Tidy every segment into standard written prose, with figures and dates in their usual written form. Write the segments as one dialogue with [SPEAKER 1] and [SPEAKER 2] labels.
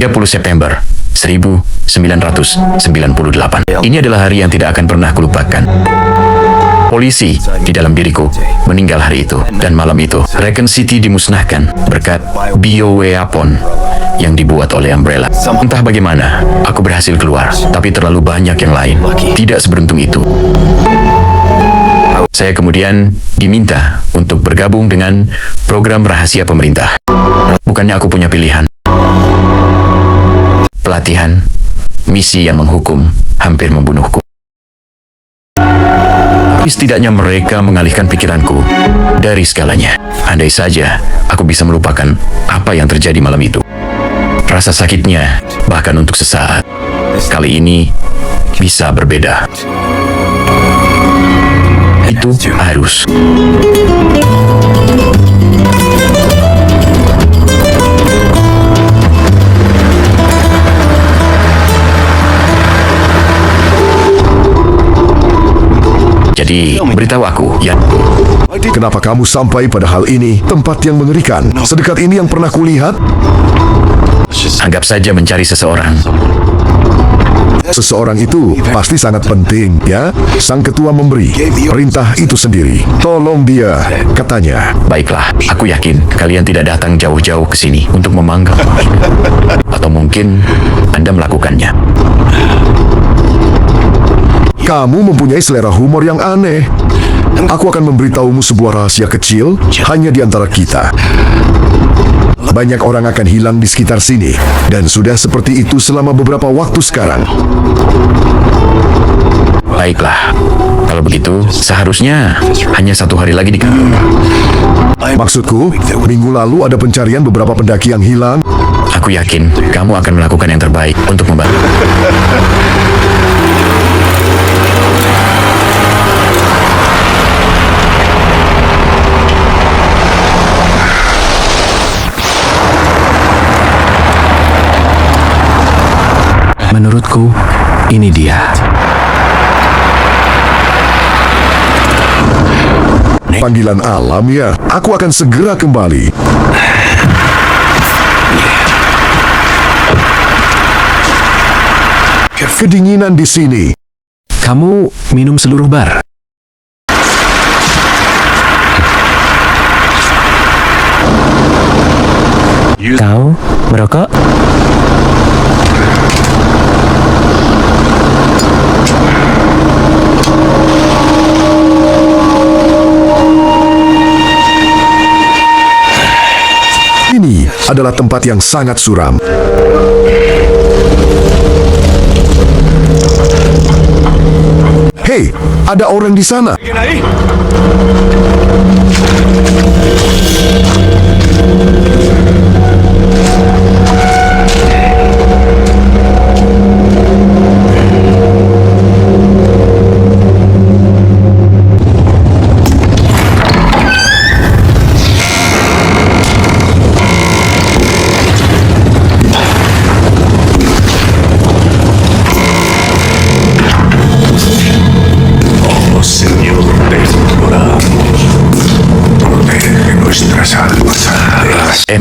[SPEAKER 1] 30 September 1998. Ini adalah hari yang tidak akan pernah kulupakan. Polisi di dalam diriku meninggal hari itu, dan malam itu Raccoon City dimusnahkan berkat bioweapon yang dibuat oleh Umbrella. Entah bagaimana, aku berhasil keluar, tapi terlalu banyak yang lain tidak seberuntung itu. Saya kemudian diminta untuk bergabung dengan program rahasia pemerintah. Bukannya aku punya pilihan. Pelatihan, misi yang menghukum, hampir membunuhku. Tapi setidaknya mereka mengalihkan pikiranku dari segalanya. Andai saja aku bisa melupakan apa yang terjadi malam itu. Rasa sakitnya, bahkan untuk sesaat, kali ini bisa berbeda. Itu harus. Jadi, beritahu aku, ya.
[SPEAKER 2] Kenapa kamu sampai pada hal ini? Tempat yang mengerikan. Sedekat ini yang pernah kulihat.
[SPEAKER 1] Anggap saja mencari seseorang.
[SPEAKER 2] Seseorang itu pasti sangat penting, ya. Sang ketua memberi perintah itu sendiri. Tolong dia, katanya.
[SPEAKER 1] Baiklah, aku yakin kalian tidak datang jauh-jauh ke sini untuk memanggil. Atau mungkin Anda melakukannya.
[SPEAKER 2] Kamu mempunyai selera humor yang aneh. Aku akan memberitahumu sebuah rahasia kecil hanya di antara kita. Banyak orang akan hilang di sekitar sini, dan sudah seperti itu selama beberapa waktu sekarang.
[SPEAKER 1] Baiklah, kalau begitu seharusnya hanya 1 hari lagi di kantor.
[SPEAKER 2] Maksudku, minggu lalu ada pencarian beberapa pendaki yang hilang.
[SPEAKER 1] Aku yakin kamu akan melakukan yang terbaik untuk membantu. Menurutku, ini dia.
[SPEAKER 2] Panggilan alam, ya. Aku akan segera kembali. Kedinginan di sini.
[SPEAKER 1] Kamu minum seluruh bar. Kau merokok?
[SPEAKER 2] Ini adalah tempat yang sangat suram. Hei, ada orang di sana.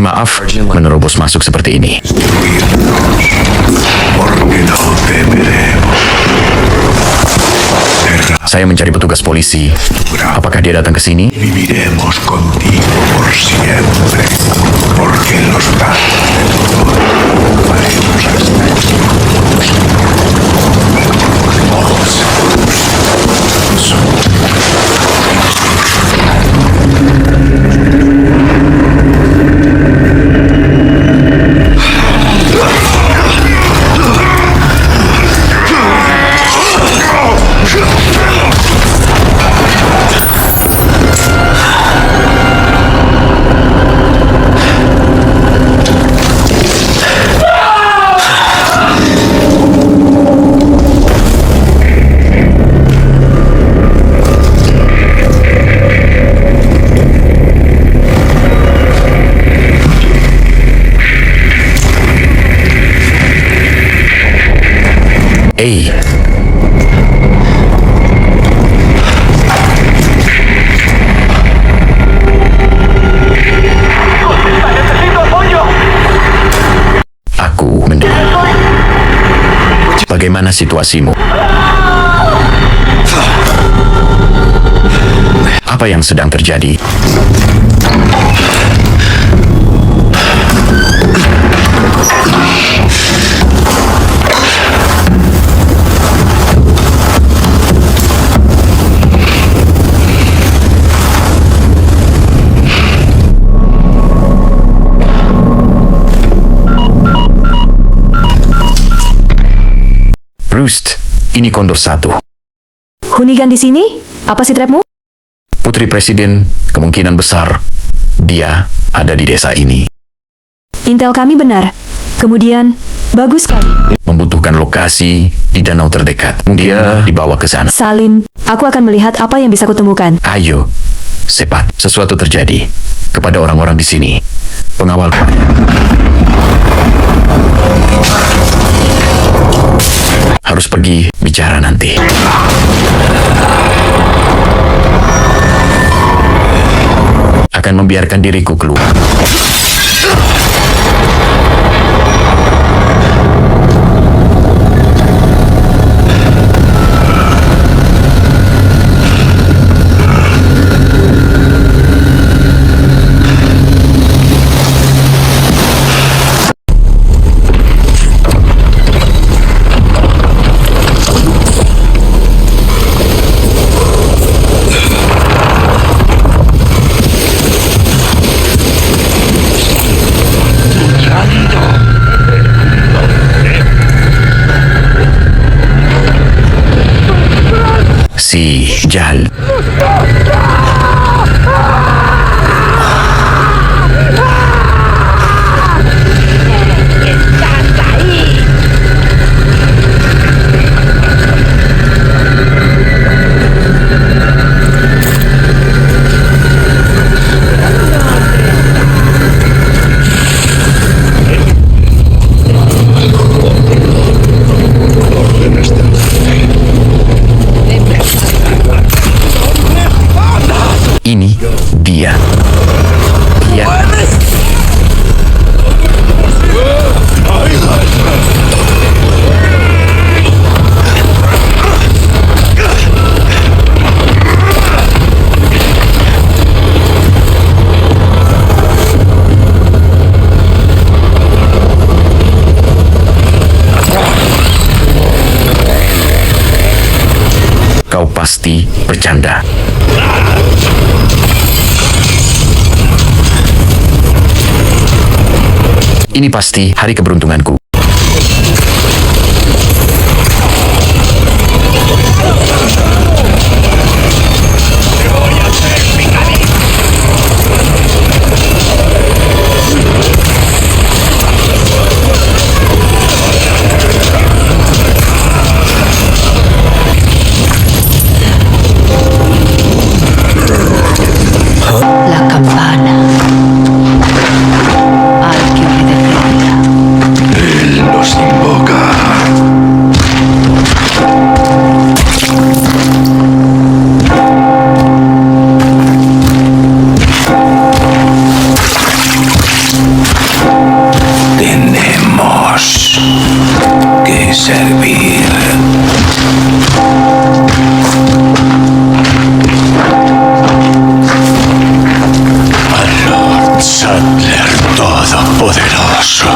[SPEAKER 1] Maaf, menerobos masuk seperti ini. Saya mencari petugas polisi. Apakah dia datang ke sini?
[SPEAKER 3] Viviremos contigo por siempre, porque los datos de todo haremos hasta
[SPEAKER 1] Bagaimana situasimu? Apa yang sedang terjadi? Roost, ini Kondor 1.
[SPEAKER 4] Hunigan di sini? Apa sih trapmu?
[SPEAKER 1] Putri Presiden, kemungkinan besar dia ada di desa ini.
[SPEAKER 4] Intel kami benar. Kemudian, bagus sekali.
[SPEAKER 1] Membutuhkan lokasi di danau terdekat. Dia dibawa ke sana.
[SPEAKER 4] Salin, aku akan melihat apa yang bisa kutemukan.
[SPEAKER 1] Ayo, cepat. Sesuatu terjadi kepada orang-orang di sini. Pengawal. Harus pergi bicara nanti. Akan membiarkan diriku keluar. Si Jal. Ini dia. Dia. Kau pasti bercanda. Ini pasti hari keberuntunganku.
[SPEAKER 4] La campana. Al que obedecería.
[SPEAKER 3] Él nos invoca. Tenemos que servir. Al Lord Sattler Todopoderoso.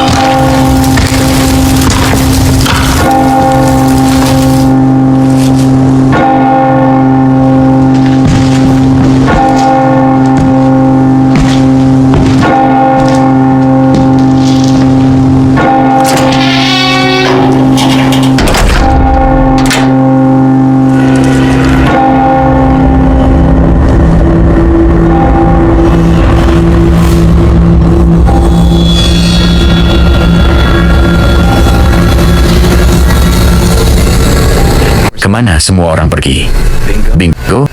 [SPEAKER 1] Kemana semua orang pergi? Bingo?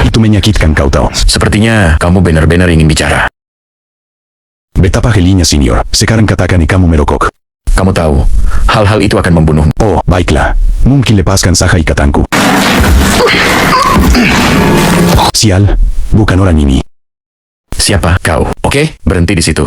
[SPEAKER 5] Itu menyakiti. kan kau tahu.
[SPEAKER 1] Sepertinya kamu benar-benar ingin bicara.
[SPEAKER 5] Betapa helinya, Senior. Sekarang katakan kamu merokok.
[SPEAKER 1] Kamu tahu, hal-hal itu akan membunuhmu.
[SPEAKER 5] Oh, baiklah. Mungkin lepaskan saja ikatanku. Sial, bukan orang ini.
[SPEAKER 1] Siapa kau? Oke, berhenti di situ.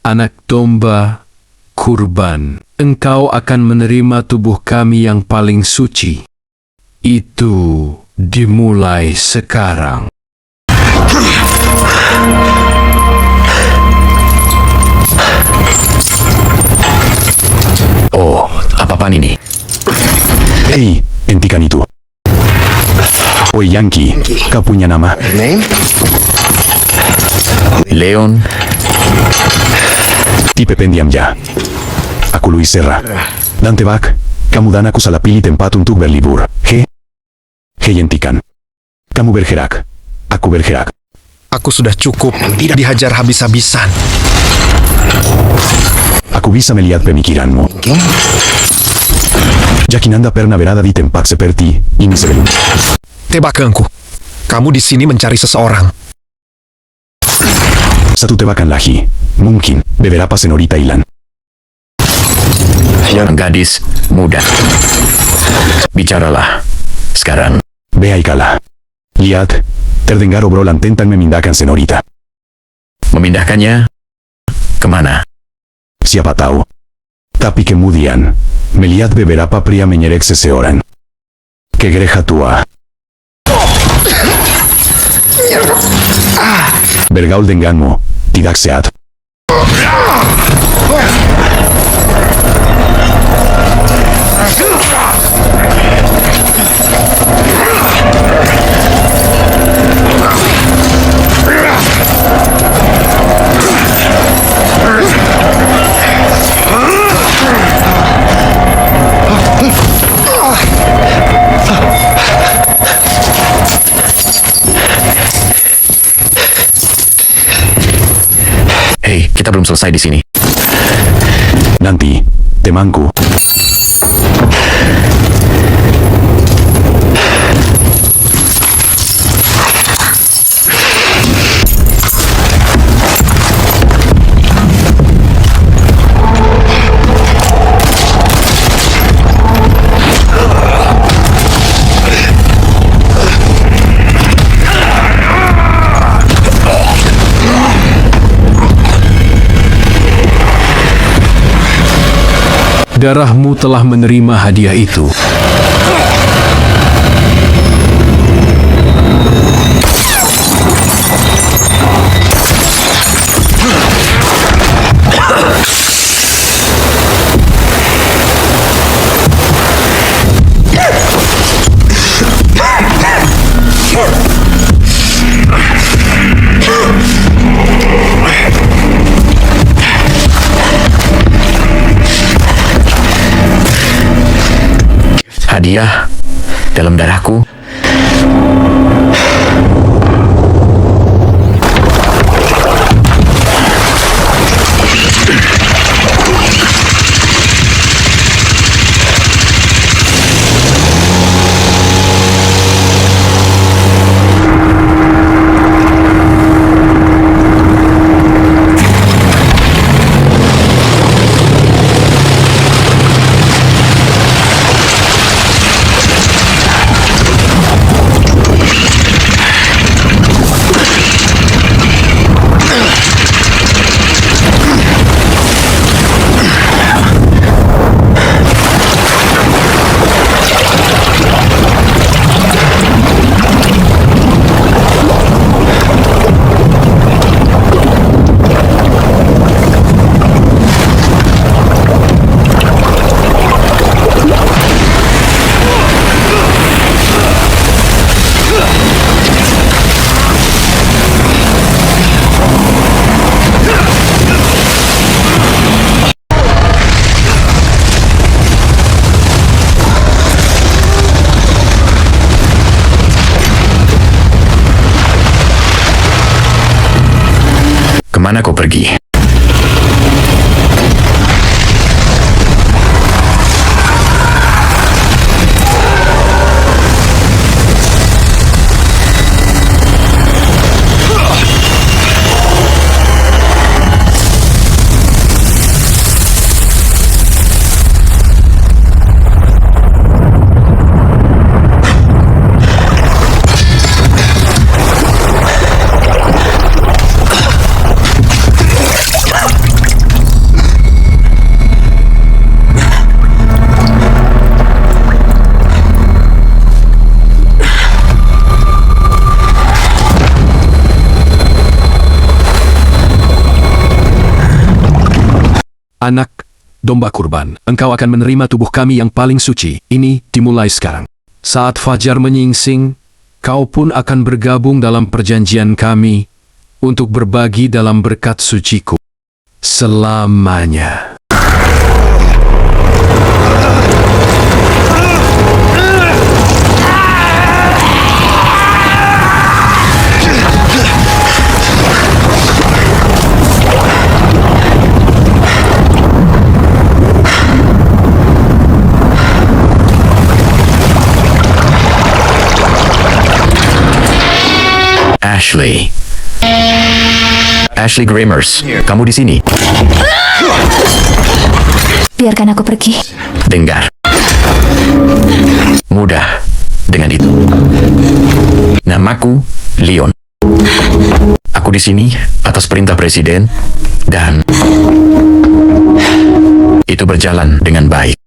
[SPEAKER 6] Anak domba, kurban, engkau akan menerima tubuh kami yang paling suci. Itu dimulai sekarang.
[SPEAKER 1] Oh, apa-apaan ini?
[SPEAKER 5] Hei, hentikan itu. Oi Yankee, kau punya nama?
[SPEAKER 1] Leon,
[SPEAKER 5] Tipe pendiam ya. Aku Luis Serra. Dan tebak, kamu dan aku salah pilih tempat untuk berlibur. Hei, hentikan. Kamu bergerak. Aku bergerak.
[SPEAKER 7] Aku sudah cukup dihajar habis-habisan.
[SPEAKER 5] Aku bisa melihat pemikiranmu. Yakin Anda pernah berada di tempat seperti ini sebelum?
[SPEAKER 7] Tebakanku. Kamu di sini mencari seseorang.
[SPEAKER 5] Satu tebakan lagi. Mungkin beberapa senorita hilang.
[SPEAKER 1] gadis muda. Bicaralah. Sekarang.
[SPEAKER 5] Baiklah. Lihat, terdengar obrolan tentang memindahkan senorita.
[SPEAKER 1] Memindahkannya kemana?
[SPEAKER 5] Siapa tahu. Tapi kemudian, melihat beberapa pria menyerek seseorang. Ke gereja tua. Bergaul denganmu, tidak sehat.
[SPEAKER 1] Hei, kita belum selesai di sini.
[SPEAKER 5] Nanti, temanku.
[SPEAKER 6] Darahmu telah menerima hadiah itu.
[SPEAKER 1] Hadiah dalam darahku. Kemana kau pergi?
[SPEAKER 6] Anak domba kurban, engkau akan menerima tubuh kami yang paling suci. Ini dimulai sekarang. Saat fajar menyingsing, kau pun akan bergabung dalam perjanjian kami untuk berbagi dalam berkat suciku selamanya.
[SPEAKER 1] Ashley Grimers, kamu di sini.
[SPEAKER 4] Biarkan aku pergi.
[SPEAKER 1] Dengar. Mudah dengan itu. Namaku Leon. Aku di sini atas perintah presiden dan itu berjalan dengan baik.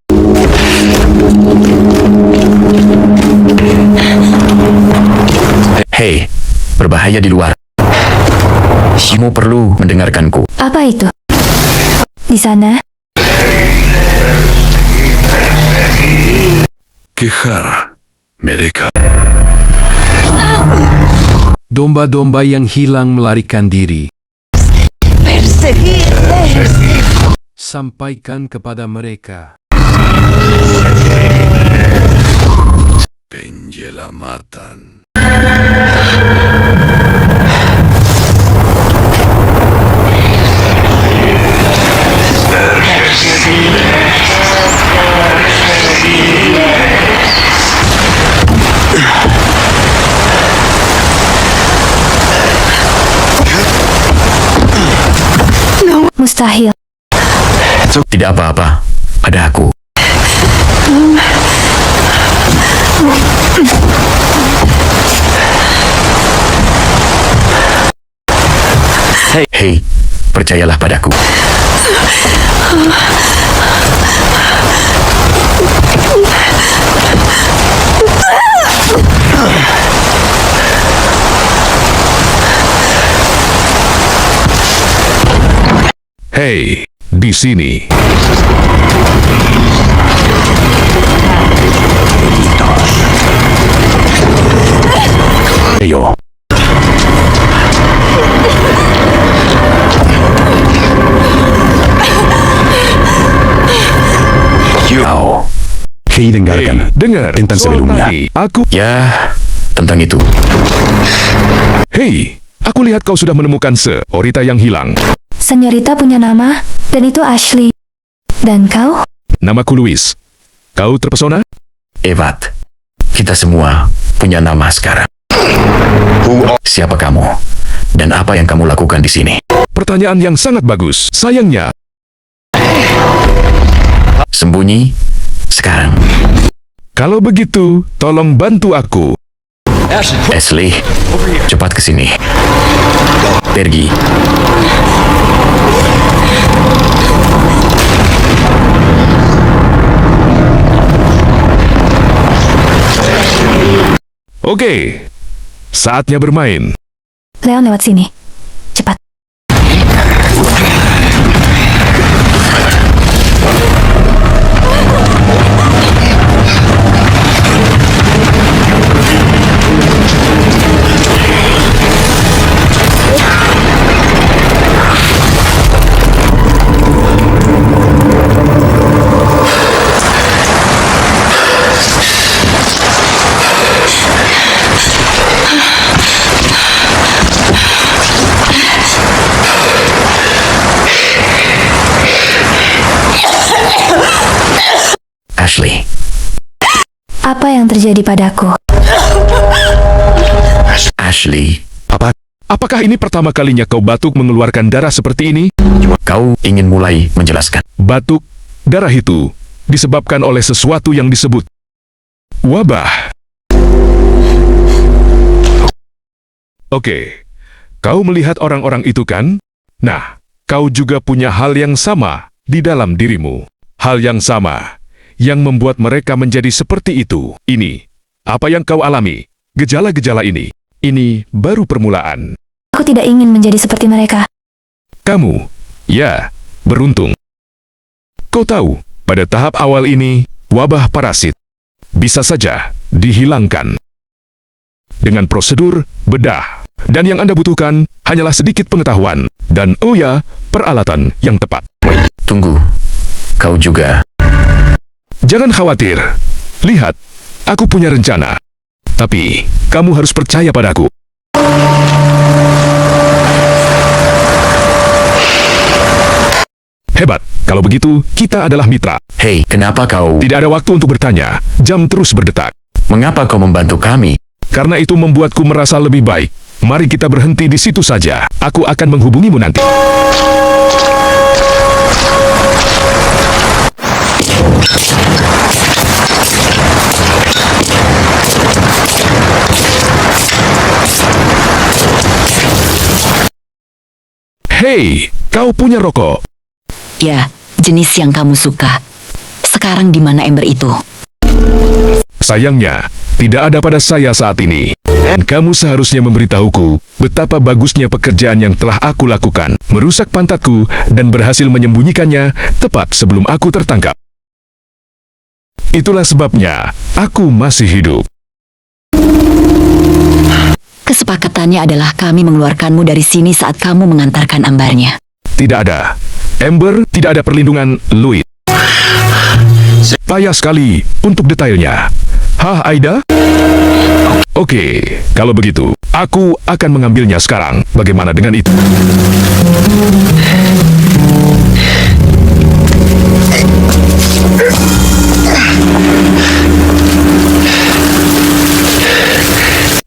[SPEAKER 1] Hei, berbahaya di luar. Kamu perlu mendengarkanku.
[SPEAKER 4] Apa itu? Di sana?
[SPEAKER 3] Kejar mereka.
[SPEAKER 6] Domba-domba yang hilang melarikan diri. Sampaikan kepada mereka.
[SPEAKER 3] Penyelamatan.
[SPEAKER 4] Mustahil.
[SPEAKER 1] Tidak apa-apa, ada aku. Hei, percayalah padaku.
[SPEAKER 3] Hei, di sini.
[SPEAKER 5] Ayo. Kau. Hei, dengarkan.
[SPEAKER 3] Dengar.
[SPEAKER 5] Tentang sebelumnya.
[SPEAKER 3] Aku.
[SPEAKER 1] Ya, tentang itu.
[SPEAKER 3] Hei, aku lihat kau sudah menemukan seorita yang hilang.
[SPEAKER 4] Senyorita punya nama, dan itu Ashley. Dan kau?
[SPEAKER 3] Namaku Louis. Kau terpesona?
[SPEAKER 1] Evat, kita semua punya nama sekarang. Siapa kamu? Dan apa yang kamu lakukan di sini?
[SPEAKER 3] Pertanyaan yang sangat bagus. Sayangnya,
[SPEAKER 1] Sembunyi sekarang.
[SPEAKER 3] kalau begitu, tolong bantu aku.
[SPEAKER 1] Ashley, cepat ke sini. Pergi.
[SPEAKER 3] Oke, saatnya bermain.
[SPEAKER 4] Leon lewat sini. Cepat. Apa yang terjadi padaku?
[SPEAKER 1] Ashley,
[SPEAKER 3] Apakah ini pertama kalinya kau batuk mengeluarkan darah seperti ini?
[SPEAKER 1] kau ingin mulai menjelaskan.
[SPEAKER 3] Batuk, darah itu disebabkan oleh sesuatu yang disebut wabah. Oke, kau melihat orang-orang itu kan? Nah, kau juga punya hal yang sama di dalam dirimu. Hal yang sama yang membuat mereka menjadi seperti itu. Ini, apa yang kau alami, gejala-gejala ini baru permulaan.
[SPEAKER 4] Aku tidak ingin menjadi seperti mereka.
[SPEAKER 3] Kamu, ya, beruntung. Kau tahu, pada tahap awal ini, wabah parasit bisa saja dihilangkan dengan prosedur bedah. Dan yang Anda butuhkan hanyalah sedikit pengetahuan dan, oh ya, peralatan yang tepat.
[SPEAKER 1] Tunggu, kau juga.
[SPEAKER 3] Jangan khawatir. Lihat, aku punya rencana. Tapi, kamu harus percaya padaku. Hebat. Kalau begitu, kita adalah mitra.
[SPEAKER 1] Hei, kenapa kau...
[SPEAKER 3] Tidak ada waktu untuk bertanya. Jam terus berdetak.
[SPEAKER 1] Mengapa kau membantu kami?
[SPEAKER 3] Karena itu membuatku merasa lebih baik. Mari kita berhenti di situ saja. Aku akan menghubungimu nanti. Hei, kau punya rokok?
[SPEAKER 8] Ya, jenis yang kamu suka. Sekarang di mana ember itu?
[SPEAKER 3] Sayangnya, tidak ada pada saya saat ini. Dan kamu seharusnya memberitahuku betapa bagusnya pekerjaan yang telah aku lakukan, merusak pantatku dan berhasil menyembunyikannya tepat sebelum aku tertangkap. Itulah sebabnya aku masih hidup.
[SPEAKER 8] Kesepakatannya adalah kami mengeluarkanmu dari sini saat kamu mengantarkan ambarnya.
[SPEAKER 3] Tidak ada. Amber, tidak ada perlindungan, Louis. Payah sekali untuk detailnya. Hah, Aida? Oke, kalau begitu, aku akan mengambilnya sekarang. Bagaimana dengan itu?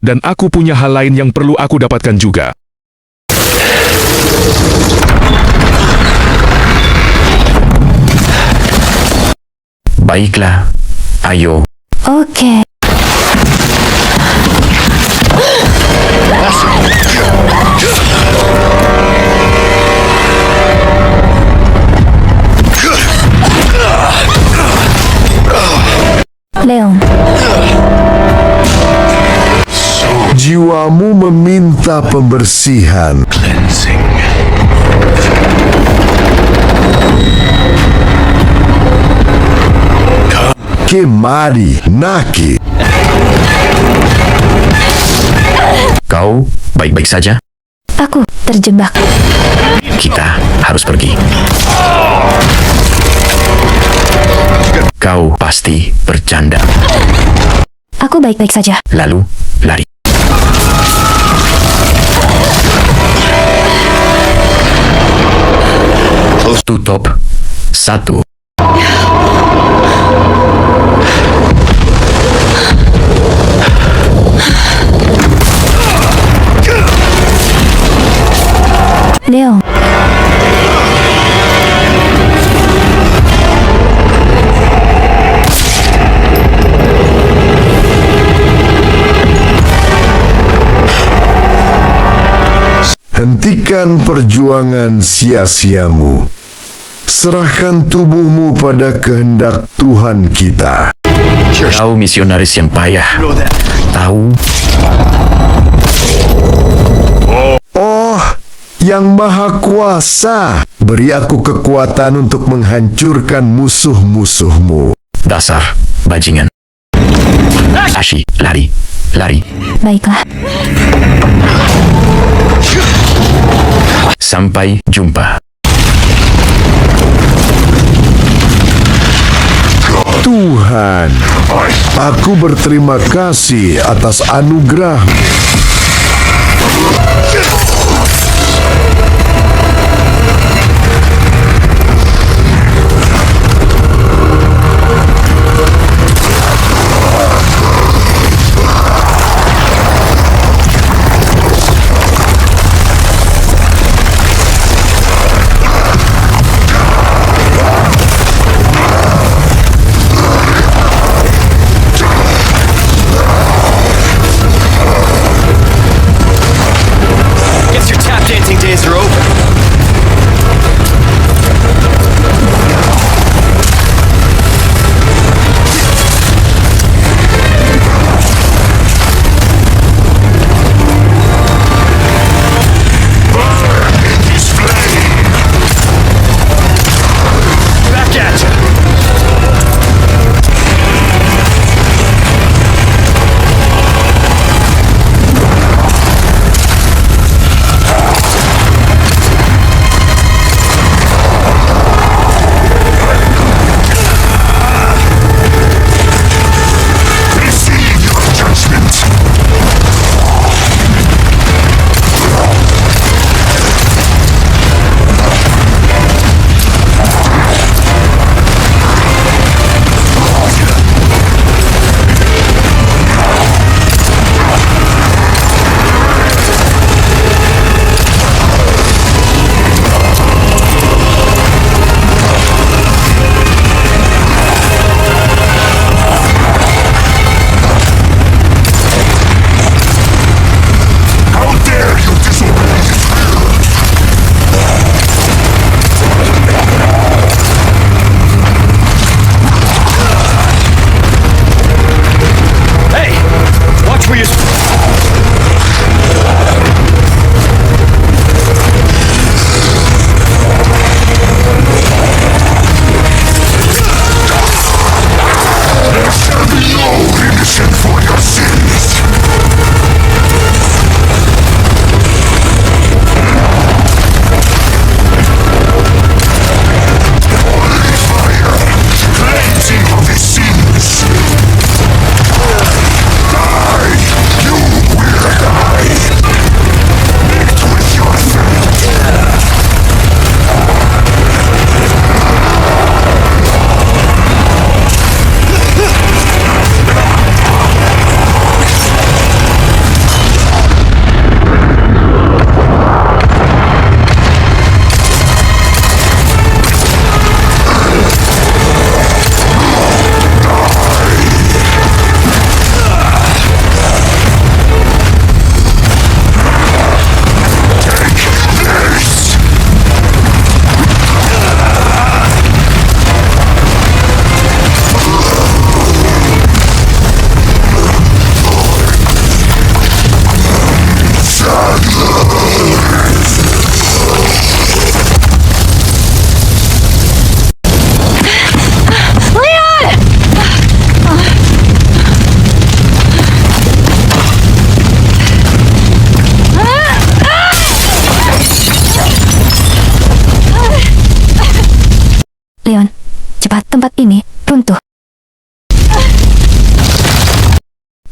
[SPEAKER 3] Dan aku punya hal lain yang perlu aku dapatkan juga.
[SPEAKER 1] Baiklah, ayo.
[SPEAKER 4] Oke. Leon,
[SPEAKER 2] Jiwamu meminta pembersihan. Kemari, Naki.
[SPEAKER 1] Kau baik-baik saja?
[SPEAKER 4] aku terjebak.
[SPEAKER 1] Kita harus pergi. Kau pasti bercanda.
[SPEAKER 4] Aku baik-baik saja.
[SPEAKER 1] Lalu, lari. Tutup. 1.
[SPEAKER 4] Leo,
[SPEAKER 2] Hentikan perjuangan sia-siamu. Serahkan tubuhmu pada kehendak Tuhan kita.
[SPEAKER 1] Kau misionaris yang payah. Tahu?
[SPEAKER 2] Oh, yang maha kuasa, beri aku kekuatan untuk menghancurkan musuh-musuhmu.
[SPEAKER 1] Dasar bajingan. Ashi, lari. Lari.
[SPEAKER 4] baiklah.
[SPEAKER 1] Sampai jumpa.
[SPEAKER 2] Tuhan, aku berterima kasih atas anugerah.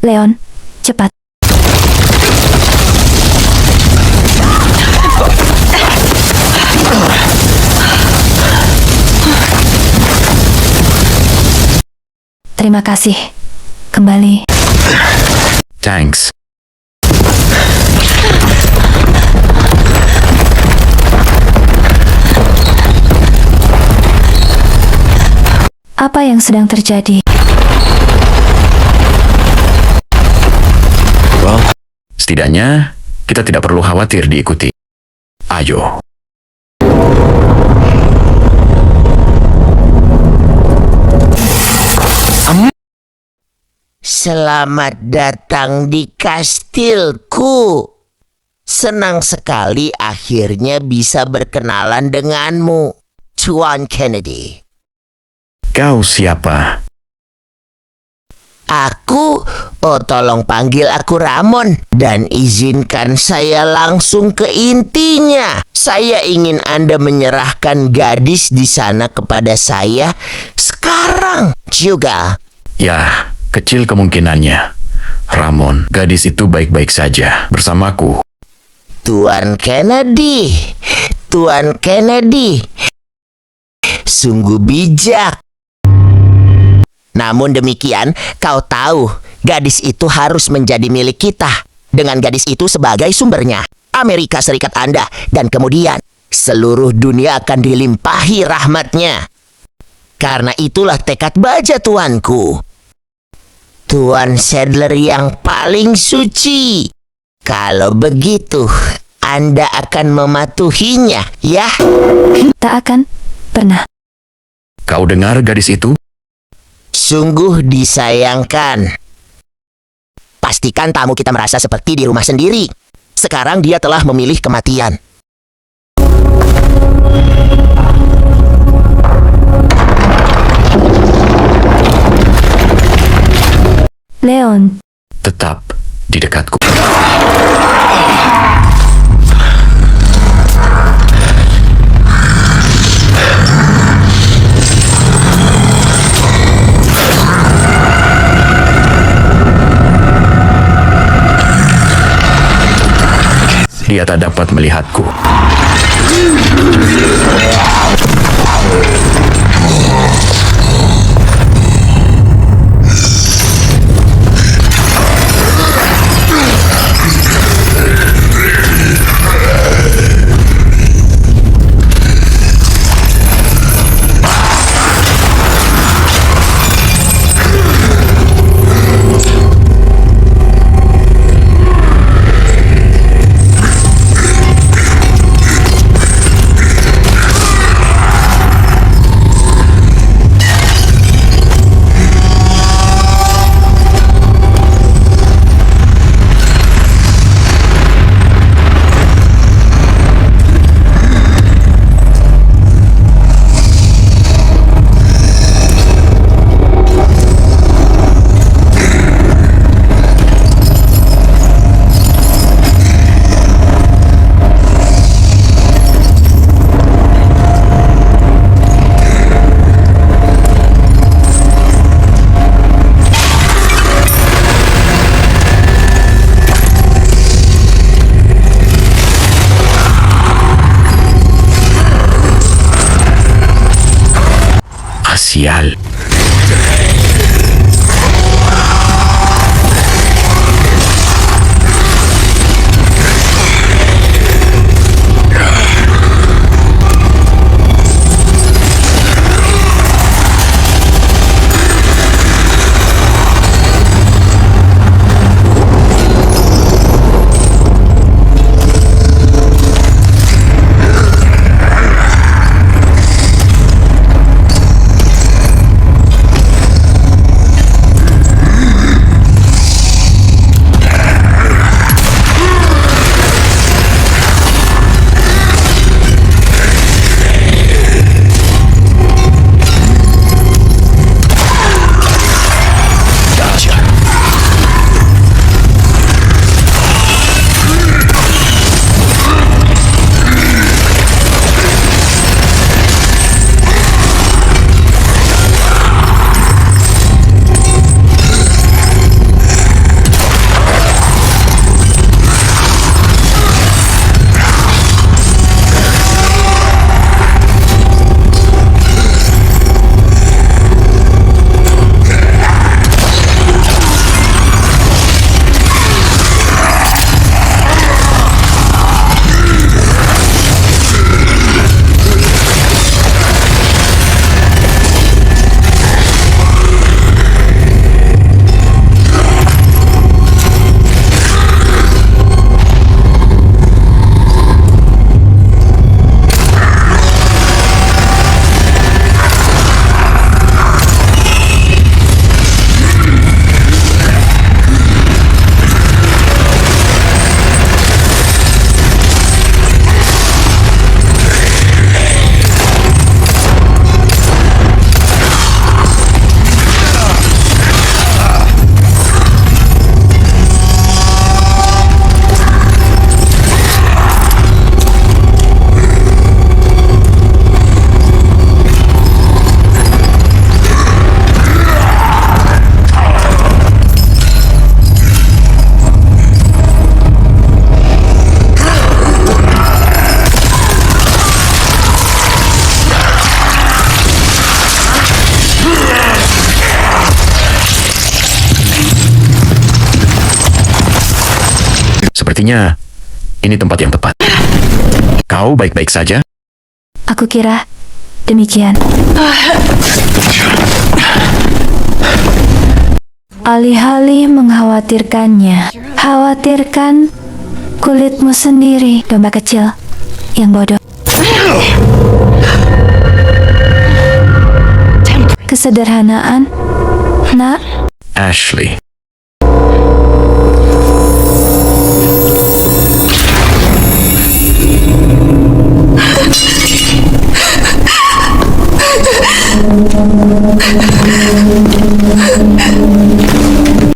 [SPEAKER 4] Leon, cepat. Terima kasih. Kembali.
[SPEAKER 1] Thanks.
[SPEAKER 4] Apa yang sedang terjadi?
[SPEAKER 1] Setidaknya, kita tidak perlu khawatir diikuti. Ayo.
[SPEAKER 9] Selamat datang di kastilku. Senang sekali akhirnya bisa berkenalan denganmu, Tuan Kennedy.
[SPEAKER 1] Kau siapa?
[SPEAKER 9] Tolong panggil aku Ramon dan izinkan saya langsung ke intinya. Saya ingin Anda menyerahkan gadis di sana kepada saya sekarang juga.
[SPEAKER 1] Ya, kecil kemungkinannya. Ramon, gadis itu baik-baik saja bersamaku.
[SPEAKER 9] Tuan Kennedy, sungguh bijak. Namun demikian, kau tahu, gadis itu harus menjadi milik kita. Dengan gadis itu sebagai sumbernya, Amerika Serikat Anda, dan kemudian seluruh dunia akan dilimpahi rahmatnya. Karena itulah tekad baja tuanku. Tuan Sadler yang paling suci. Kalau begitu, Anda akan mematuhinya, ya?
[SPEAKER 4] Tak akan pernah.
[SPEAKER 1] Kau dengar gadis itu?
[SPEAKER 9] Sungguh disayangkan. Pastikan tamu kita merasa seperti di rumah sendiri. Sekarang dia telah memilih kematian.
[SPEAKER 4] Leon,
[SPEAKER 1] Tetap di dekatku. Dia tak dapat melihatku. Sial. Sepertinya ini tempat yang tepat. Kau baik-baik saja?
[SPEAKER 4] Aku kira demikian. Alih-alih mengkhawatirkannya, khawatirkan kulitmu sendiri, domba kecil yang bodoh. Kesederhanaan, nak.
[SPEAKER 1] Ashley.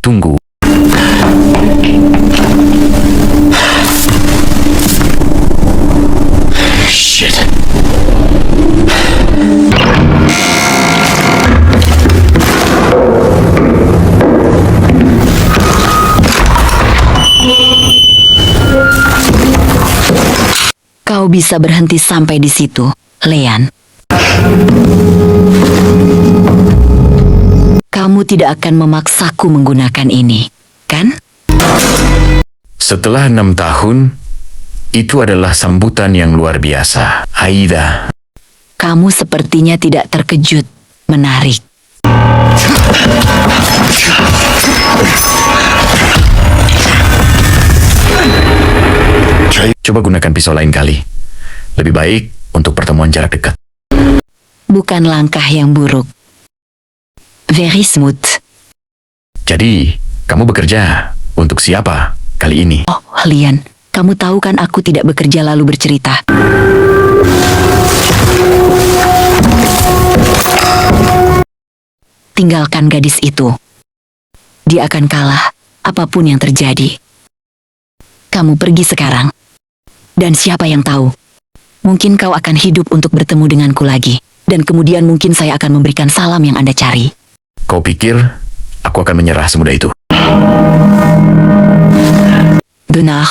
[SPEAKER 1] Tunggu. Shit.
[SPEAKER 8] Kau bisa berhenti sampai di situ, Leon. Kamu tidak akan memaksaku menggunakan ini, kan?
[SPEAKER 1] Setelah 6 tahun, itu adalah sambutan yang luar biasa. Aida.
[SPEAKER 8] Kamu sepertinya tidak terkejut. Menarik.
[SPEAKER 1] Coba gunakan pisau lain kali. Lebih baik untuk pertemuan jarak dekat.
[SPEAKER 8] Bukan langkah yang buruk. Very smooth.
[SPEAKER 1] Jadi, kamu bekerja untuk siapa kali ini?
[SPEAKER 8] Oh, Leon, kamu tahu kan aku tidak bekerja lalu bercerita. Tinggalkan gadis itu. Dia akan kalah, apapun yang terjadi. Kamu pergi sekarang. Dan siapa yang tahu? Mungkin kau akan hidup untuk bertemu denganku lagi. Dan kemudian mungkin saya akan memberikan salam yang Anda cari.
[SPEAKER 1] Kau pikir aku akan menyerah semudah itu?
[SPEAKER 8] Benar.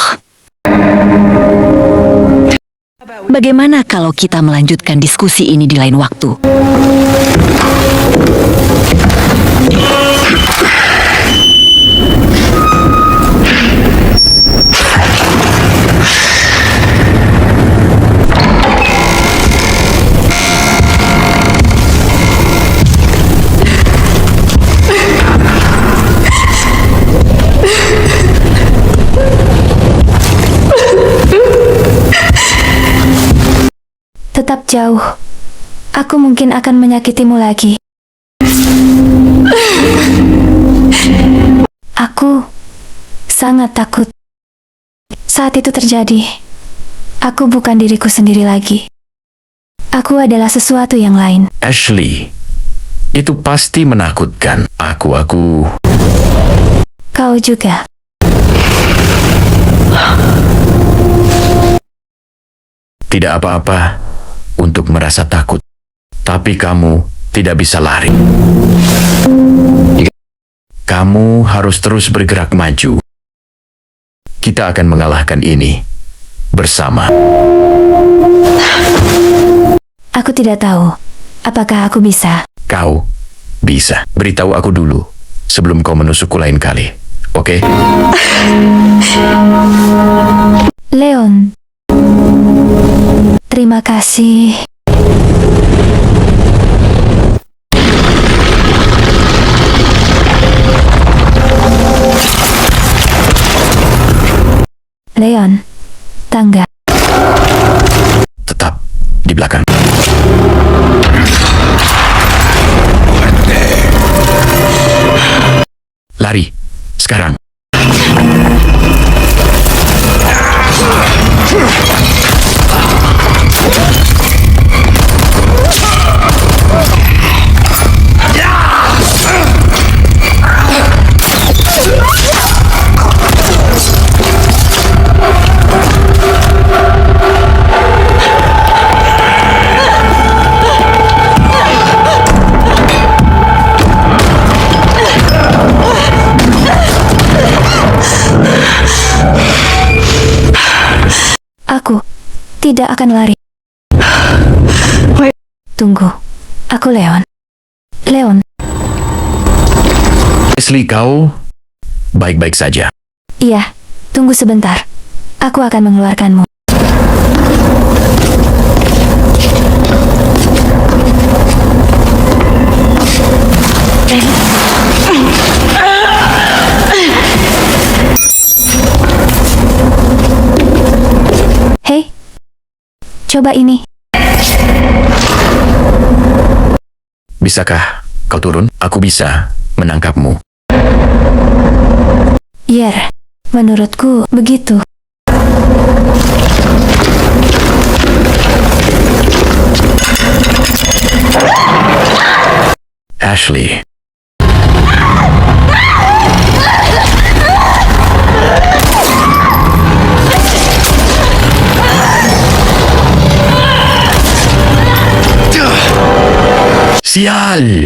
[SPEAKER 8] Bagaimana kalau kita melanjutkan diskusi ini di lain waktu?
[SPEAKER 4] Tetap jauh. Aku mungkin akan menyakitimu lagi. Aku sangat takut. Saat itu terjadi, aku bukan diriku sendiri lagi. Aku adalah sesuatu yang lain.
[SPEAKER 1] Ashley, itu pasti menakutkan. Aku.
[SPEAKER 4] Kau juga.
[SPEAKER 1] Tidak apa-apa untuk merasa takut. Tapi kamu tidak bisa lari. Kamu harus terus bergerak maju. Kita akan mengalahkan ini bersama.
[SPEAKER 4] Aku tidak tahu apakah aku bisa.
[SPEAKER 1] Kau bisa. Beritahu aku dulu sebelum kau menusukku lain kali. Oke?
[SPEAKER 4] Leon. Terima kasih. Leon, tangga.
[SPEAKER 1] Tetap di belakang. Lari, sekarang.
[SPEAKER 4] Aku tidak akan lari. Tunggu, aku Leon. Leon.
[SPEAKER 1] Ashley, kau baik-baik saja.
[SPEAKER 4] Iya, Tunggu sebentar. Aku akan mengeluarkanmu. Hei, coba ini.
[SPEAKER 1] Bisakah kau turun? Aku bisa menangkapmu.
[SPEAKER 4] Yer, menurutku begitu.
[SPEAKER 1] Ashley. Sial!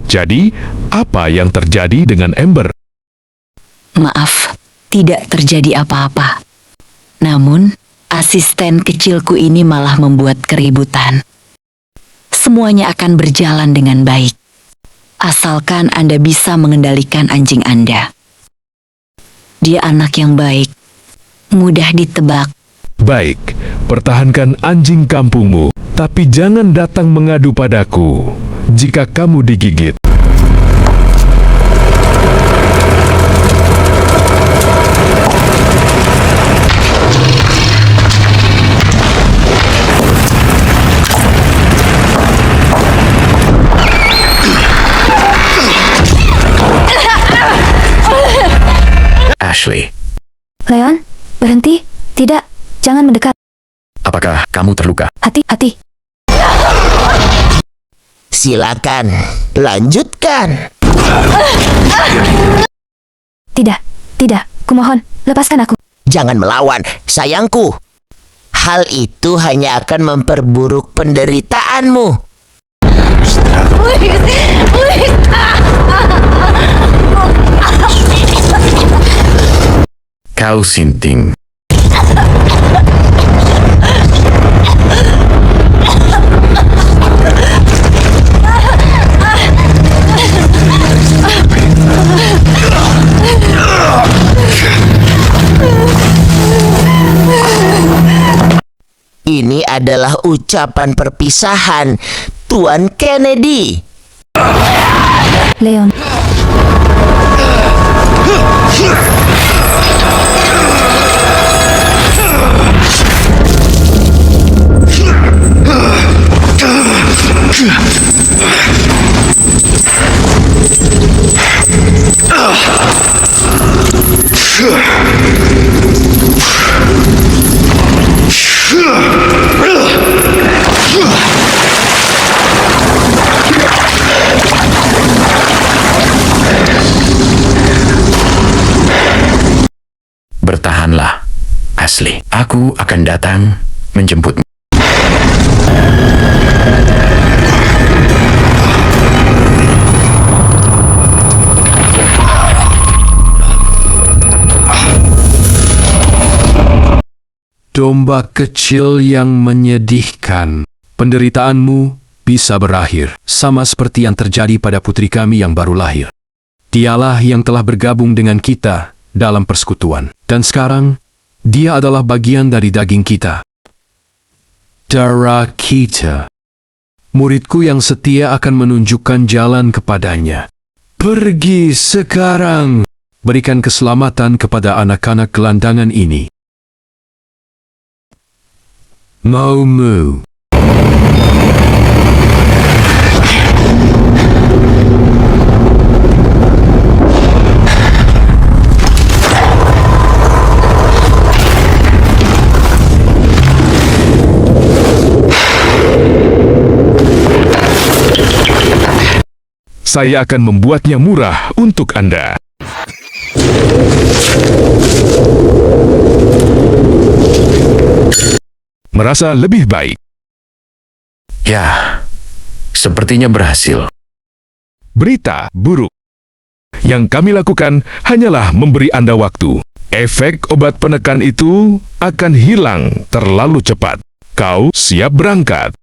[SPEAKER 3] Jadi, apa yang terjadi dengan Amber?
[SPEAKER 8] Maaf, tidak terjadi apa-apa. Namun, asisten kecilku ini malah membuat keributan. Semuanya akan berjalan dengan baik. Asalkan Anda bisa mengendalikan anjing Anda. Dia anak yang baik, mudah ditebak.
[SPEAKER 3] Baik, pertahankan anjing kampungmu, tapi jangan datang mengadu padaku jika kamu digigit.
[SPEAKER 1] Ashley,
[SPEAKER 4] Leon, berhenti. Tidak, jangan mendekat.
[SPEAKER 1] apakah kamu terluka?
[SPEAKER 4] Hati-hati.
[SPEAKER 9] Silakan, lanjutkan.
[SPEAKER 4] Tidak, kumohon, lepaskan aku.
[SPEAKER 9] Jangan melawan, sayangku. Hal itu hanya akan memperburuk penderitaanmu.
[SPEAKER 1] Kau sinting.
[SPEAKER 9] Ini adalah ucapan perpisahan, Tuan Kennedy.
[SPEAKER 4] Leon.
[SPEAKER 1] Bertahanlah, Ashley. Aku akan datang menjemputmu.
[SPEAKER 6] Domba kecil yang menyedihkan. Penderitaanmu bisa berakhir, sama seperti yang terjadi pada putri kami yang baru lahir. Dialah yang telah bergabung dengan kita dalam persekutuan. Dan sekarang, dia adalah bagian dari daging kita. Darah kita. Muridku yang setia akan menunjukkan jalan kepadanya. Pergi sekarang. Berikan keselamatan kepada anak-anak gelandangan ini. Mau-mu.
[SPEAKER 3] Saya akan membuatnya murah untuk Anda. Merasa lebih baik.
[SPEAKER 1] Ya, sepertinya berhasil.
[SPEAKER 3] Berita buruk. Yang kami lakukan hanyalah memberi Anda waktu. Efek obat penekan itu akan hilang terlalu cepat. Kau siap berangkat.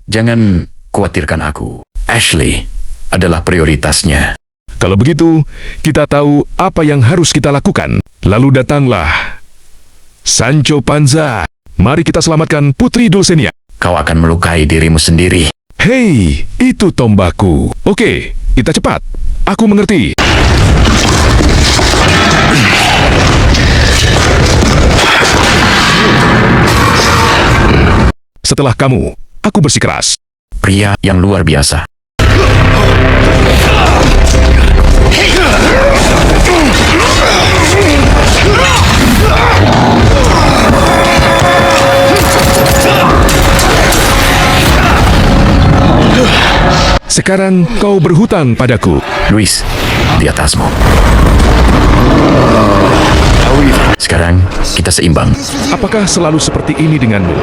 [SPEAKER 1] Jangan khawatirkan aku. Ashley adalah prioritasnya.
[SPEAKER 3] Kalau begitu, kita tahu apa yang harus kita lakukan. Lalu datanglah Sancho Panza. Mari kita selamatkan Putri Dulcinea.
[SPEAKER 1] Kau akan melukai dirimu sendiri.
[SPEAKER 3] Hei, itu tombakku. Oke, kita cepat. Aku mengerti. Setelah kamu, aku bersikeras.
[SPEAKER 1] Pria yang luar biasa.
[SPEAKER 3] Sekarang kau berhutang padaku.
[SPEAKER 1] Luis, di atasmu. Sekarang kita seimbang.
[SPEAKER 3] Apakah selalu seperti ini denganmu?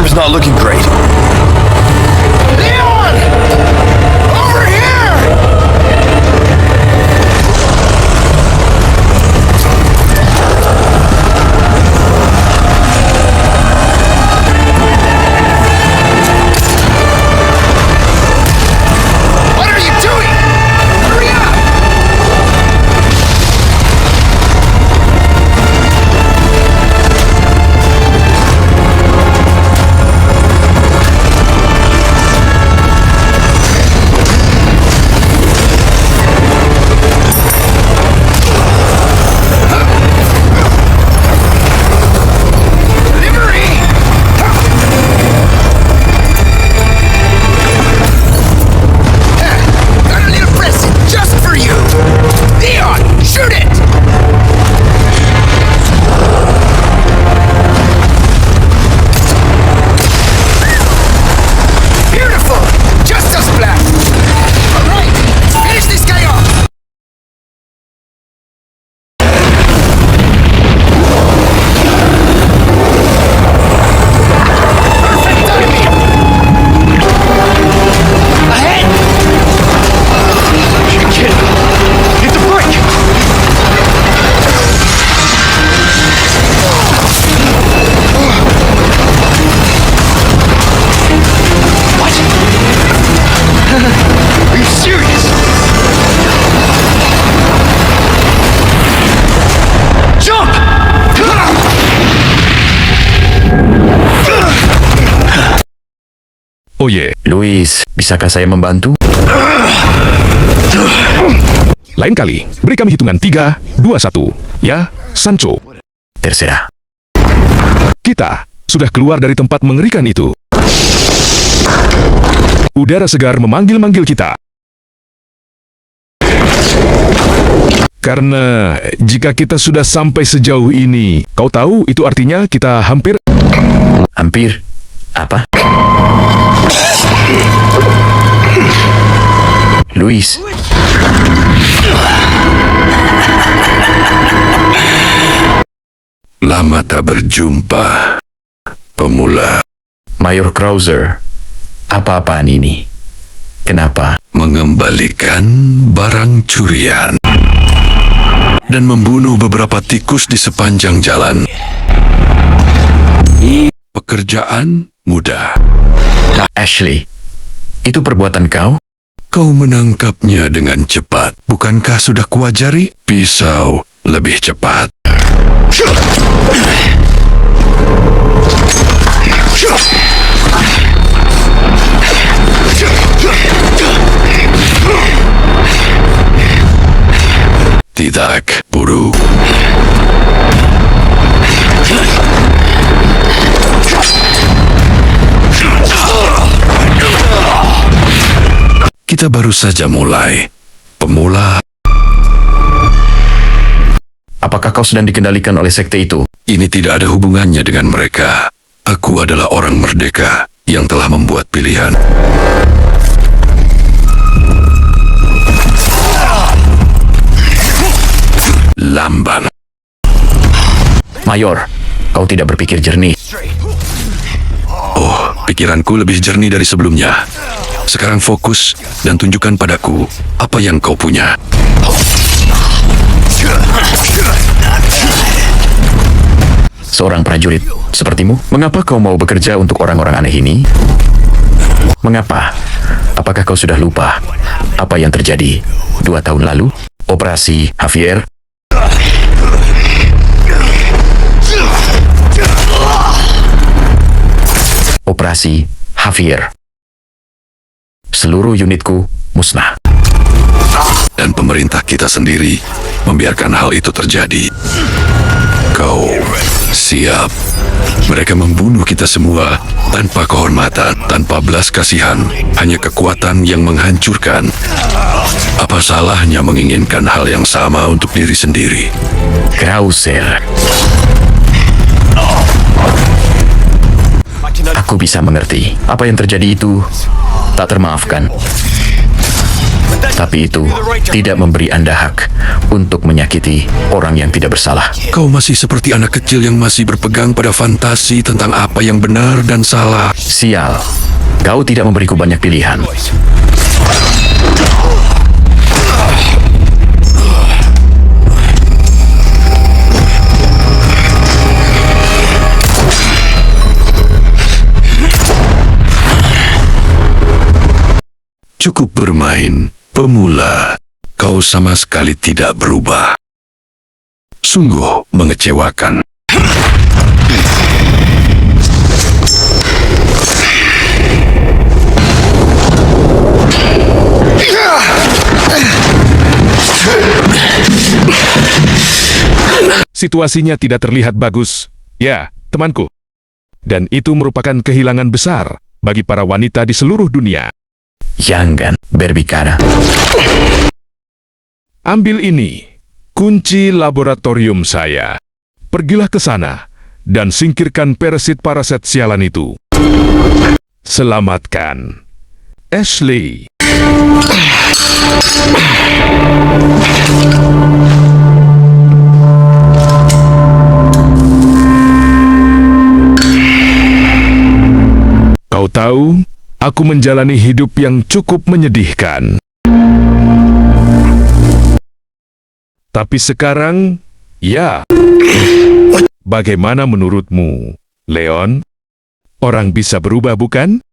[SPEAKER 10] armor's not looking great. Leon! Over here! What are you doing? Hurry up! Are you serious? Jump!
[SPEAKER 3] Oh ye,
[SPEAKER 1] Luis, bisakah saya membantu?
[SPEAKER 3] lain kali. Beri kami hitungan 3, 2, 1. Ya, Sancho.
[SPEAKER 1] Terserah.
[SPEAKER 3] Kita sudah keluar dari tempat mengerikan itu. Udara segar memanggil-manggil kita. Karena jika kita sudah sampai sejauh ini, kau tahu itu artinya kita hampir...
[SPEAKER 1] Hampir? Apa? Luis.
[SPEAKER 5] Lama tak berjumpa, pemula.
[SPEAKER 1] Mayor Krauser, apa-apaan ini? Kenapa?
[SPEAKER 5] Mengembalikan barang curian dan membunuh beberapa tikus di sepanjang jalan. Pekerjaan mudah.
[SPEAKER 1] Ashley, itu perbuatan kau?
[SPEAKER 5] Kau menangkapnya dengan cepat. Bukankah sudah kuajari? Pisau lebih cepat. Tidak buruk. Kita baru saja mulai. Pemula.
[SPEAKER 1] Apakah kau sedang dikendalikan oleh sekte itu?
[SPEAKER 5] Ini tidak ada hubungannya dengan mereka. Aku adalah orang merdeka yang telah membuat pilihan. Lamban.
[SPEAKER 1] Mayor, kau tidak berpikir jernih.
[SPEAKER 5] Oh, pikiranku lebih jernih dari sebelumnya. Sekarang fokus dan tunjukkan padaku apa yang kau punya.
[SPEAKER 1] Seorang prajurit sepertimu, mengapa kau mau bekerja untuk orang-orang aneh ini? Mengapa? Apakah kau sudah lupa apa yang terjadi 2 tahun lalu? Operasi Javier? Operasi Javier. Seluruh unitku musnah.
[SPEAKER 5] Dan pemerintah kita sendiri membiarkan hal itu terjadi. Kau siap. Mereka membunuh kita semua tanpa kehormatan, tanpa belas kasihan, hanya kekuatan yang menghancurkan. Apa salahnya menginginkan hal yang sama untuk diri sendiri?
[SPEAKER 1] Krauser. Aku bisa mengerti. Apa yang terjadi itu tak termaafkan. Tapi itu tidak memberi Anda hak untuk menyakiti orang yang tidak bersalah.
[SPEAKER 5] Kau masih seperti anak kecil yang masih berpegang pada fantasi tentang apa yang benar dan salah.
[SPEAKER 1] Sial, kau tidak memberiku banyak pilihan.
[SPEAKER 5] Cukup bermain, pemula. Kau sama sekali tidak berubah. Sungguh mengecewakan.
[SPEAKER 3] Situasinya tidak terlihat bagus. Ya, temanku. Dan itu merupakan kehilangan besar bagi para wanita di seluruh dunia.
[SPEAKER 1] Jangan berbicara.
[SPEAKER 3] Ambil ini, kunci laboratorium saya. Pergilah ke sana dan singkirkan parasit-parasit sialan itu. Selamatkan Ashley. Kau tahu, aku menjalani hidup yang cukup menyedihkan. Tapi sekarang, ya. Bagaimana menurutmu, Leon? Orang bisa berubah, bukan?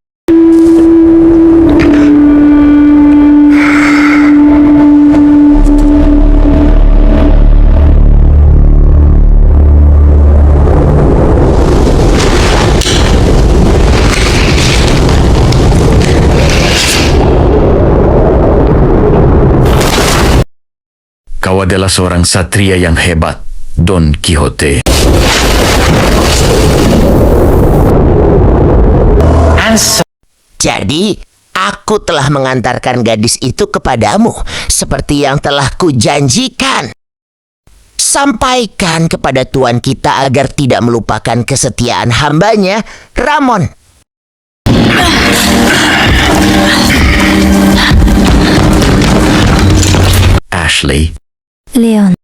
[SPEAKER 1] Kau adalah seorang satria yang hebat, Don Quixote.
[SPEAKER 9] Jadi, Aku telah mengantarkan gadis itu kepadamu seperti yang telah kujanjikan. Sampaikan kepada Tuan kita agar tidak melupakan kesetiaan hambanya, Ramon.
[SPEAKER 1] Ashley,
[SPEAKER 4] Leon.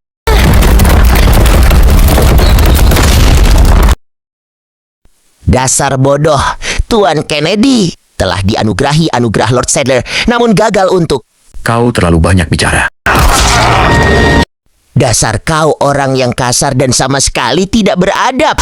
[SPEAKER 9] Dasar bodoh, Tuan Kennedy telah dianugerahi anugerah Lord Sadler, namun gagal untuk...
[SPEAKER 1] kau terlalu banyak bicara.
[SPEAKER 9] Dasar kau orang yang kasar dan sama sekali tidak beradab.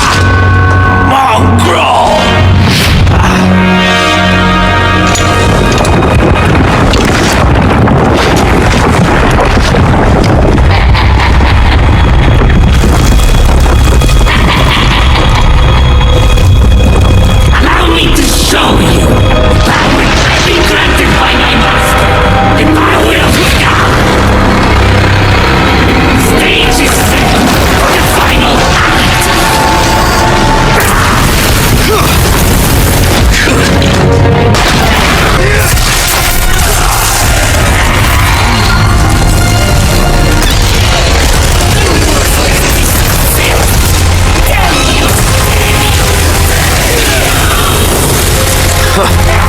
[SPEAKER 10] Allow me to show you power I've been granted by my master. The power of God. Stage is set for the final act.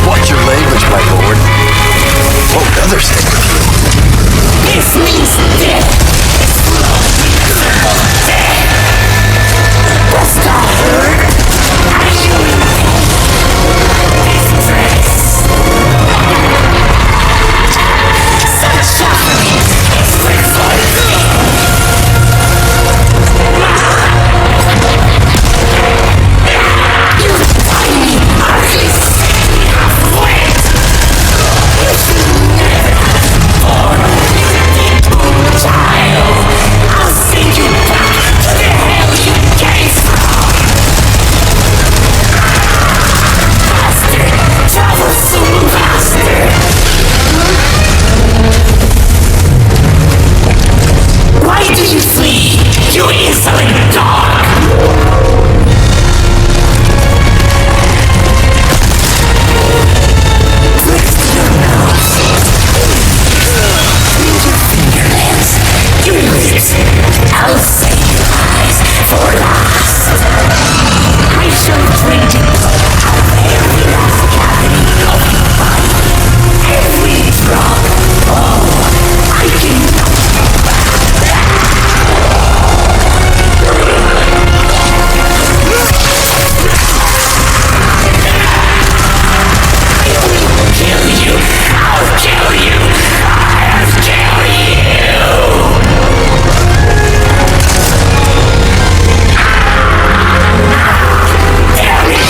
[SPEAKER 5] Watch your language, my lord. What would others think of you?
[SPEAKER 10] This means death. Death. Was that heard? Are you in distress? Such suffering is revolting. You tiny, ugly city of wet. You should never have born child. I'll send you back to the hell you came from. Faster, travel soon, faster. Why do you flee, you insolent dog? Twist your nose. Clean your fingernails. Your lips. I'll save your eyes for last. I shall drink the blood out of every last cavity of your body. Every drop. Oh, I can... Kill you! I'll kill you! I'll kill you! There is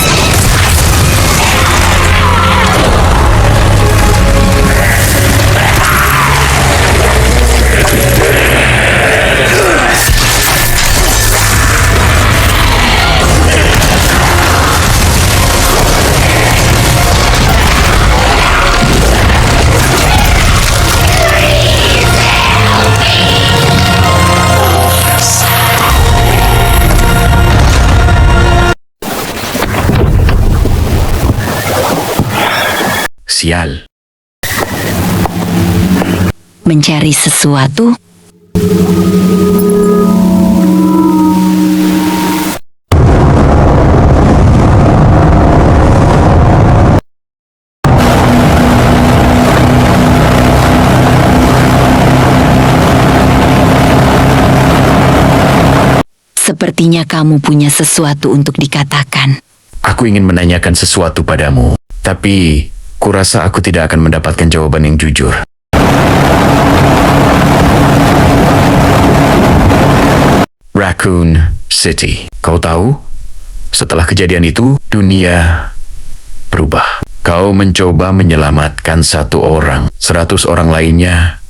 [SPEAKER 1] Sial.
[SPEAKER 8] Mencari sesuatu? Sepertinya kamu punya sesuatu untuk dikatakan.
[SPEAKER 1] Aku ingin menanyakan sesuatu padamu, tapi kurasa aku tidak akan mendapatkan jawaban yang jujur. Raccoon City. Kau tahu? Setelah kejadian itu, dunia berubah. Kau mencoba menyelamatkan 1 orang. 100 orang lainnya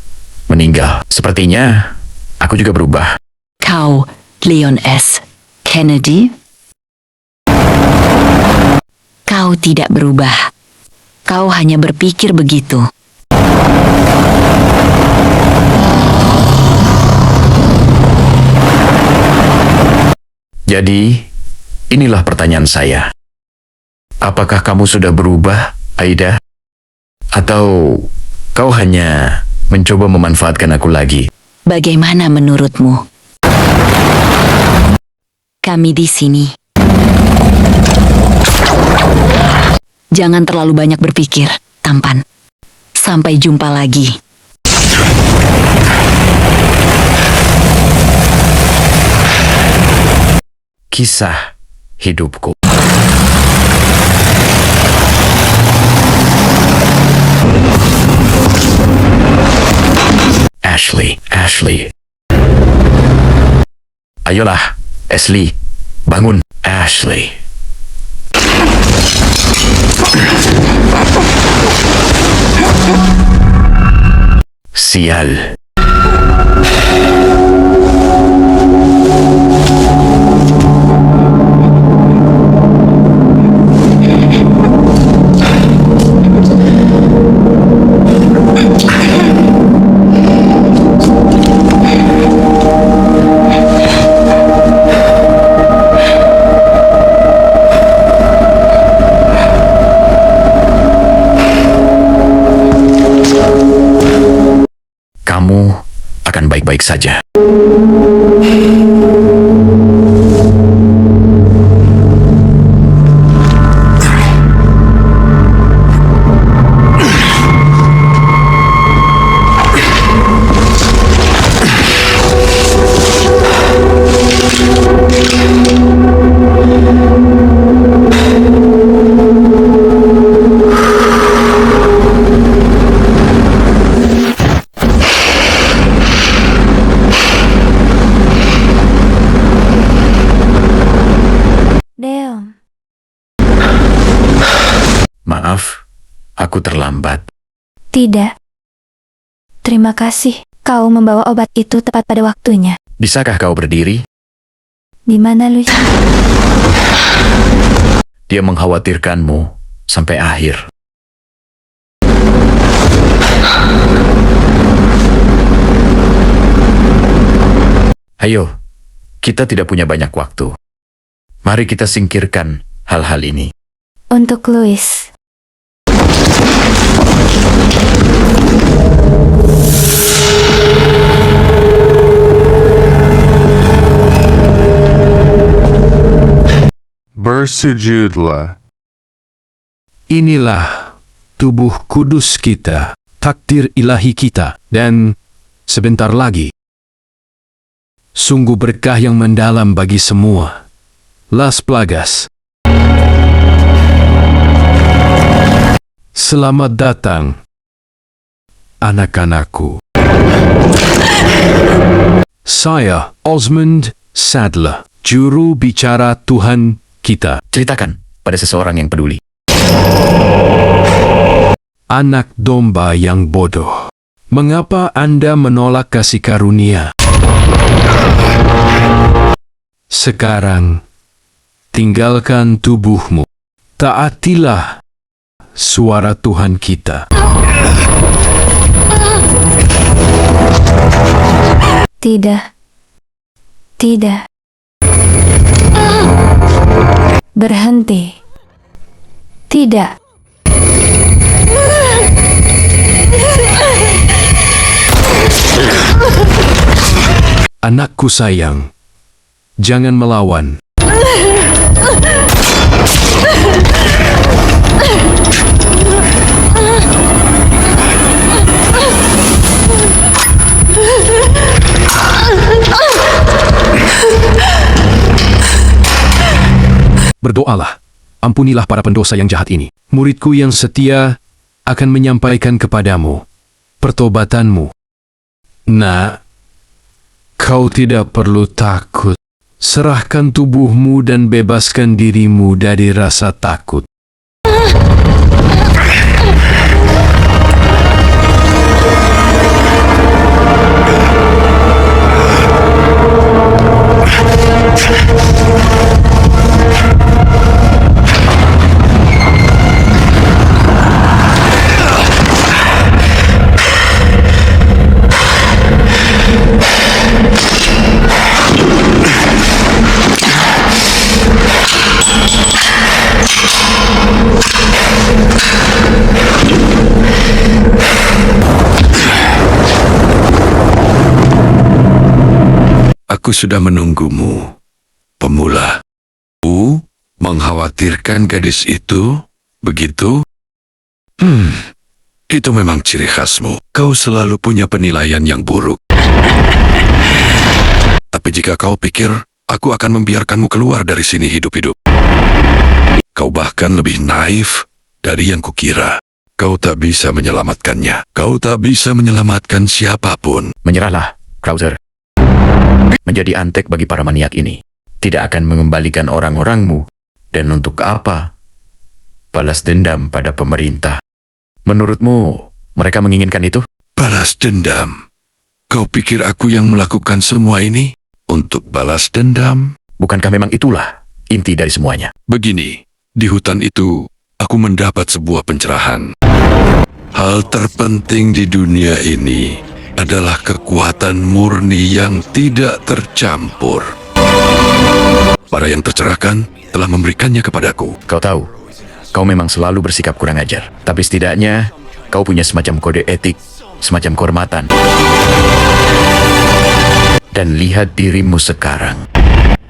[SPEAKER 1] meninggal. Sepertinya aku juga berubah.
[SPEAKER 8] Kau, Leon S. Kennedy? Kau tidak berubah. Kau hanya berpikir begitu.
[SPEAKER 1] Jadi, inilah pertanyaan saya. Apakah kamu sudah berubah, Aida? Atau kau hanya mencoba memanfaatkan aku lagi?
[SPEAKER 8] Bagaimana menurutmu? Kami di sini. Jangan terlalu banyak berpikir, tampan. Sampai jumpa lagi.
[SPEAKER 1] Kisah hidupku. Ashley. Ayolah, Ashley. Bangun, Ashley. Sial. Kamu akan baik-baik saja.
[SPEAKER 4] Deong,
[SPEAKER 1] Maaf, aku terlambat.
[SPEAKER 4] tidak. Terima kasih. Kau membawa obat itu tepat pada waktunya.
[SPEAKER 1] Bisakah kau berdiri?
[SPEAKER 4] Di mana, Lucy?
[SPEAKER 1] Dia mengkhawatirkanmu sampai akhir. Ayo, kita tidak punya banyak waktu. Mari kita singkirkan hal-hal ini.
[SPEAKER 4] Untuk Louis.
[SPEAKER 11] Bersujudlah.
[SPEAKER 6] Inilah tubuh kudus kita, takdir ilahi kita, dan sebentar lagi. Sungguh berkah yang mendalam bagi semua. Las Plagas. Selamat datang, anak-anakku. Saya Osmond Sadler, juru bicara Tuhan kita.
[SPEAKER 1] Ceritakan pada seseorang yang peduli.
[SPEAKER 6] Anak domba yang bodoh. Mengapa Anda menolak kasih karunia? Sekarang, tinggalkan tubuhmu. Taatilah suara Tuhan kita.
[SPEAKER 4] Tidak. Tidak. Berhenti. Tidak.
[SPEAKER 6] Anakku sayang, jangan melawan. Berdoalah, ampunilah para pendosa yang jahat ini. Muridku yang setia akan menyampaikan kepadamu pertobatanmu. Nak, kau tidak perlu takut. Serahkan tubuhmu dan bebaskan dirimu dari rasa takut.
[SPEAKER 5] Aku sudah menunggumu, pemula. Mengkhawatirkan gadis itu, begitu? Itu memang ciri khasmu. Kau selalu punya penilaian yang buruk. Tapi jika kau pikir, aku akan membiarkanmu keluar dari sini hidup-hidup. Kau bahkan lebih naif dari yang kukira. Kau tak bisa menyelamatkannya. Kau tak bisa menyelamatkan siapapun.
[SPEAKER 1] Menyerahlah, Krauser. Menjadi antek bagi para maniak ini tidak akan mengembalikan orang-orangmu. Dan untuk apa? Balas dendam pada pemerintah. Menurutmu, mereka menginginkan itu?
[SPEAKER 5] Balas dendam? Kau pikir aku yang melakukan semua ini untuk balas dendam?
[SPEAKER 1] Bukankah memang itulah inti dari semuanya?
[SPEAKER 5] Begini, di hutan itu, aku mendapat sebuah pencerahan. Hal terpenting di dunia ini adalah kekuatan murni yang tidak tercampur. Para yang tercerahkan telah memberikannya kepadaku.
[SPEAKER 1] Kau tahu, kau memang selalu bersikap kurang ajar. Tapi setidaknya, kau punya semacam kode etik, semacam kehormatan. Dan lihat dirimu sekarang.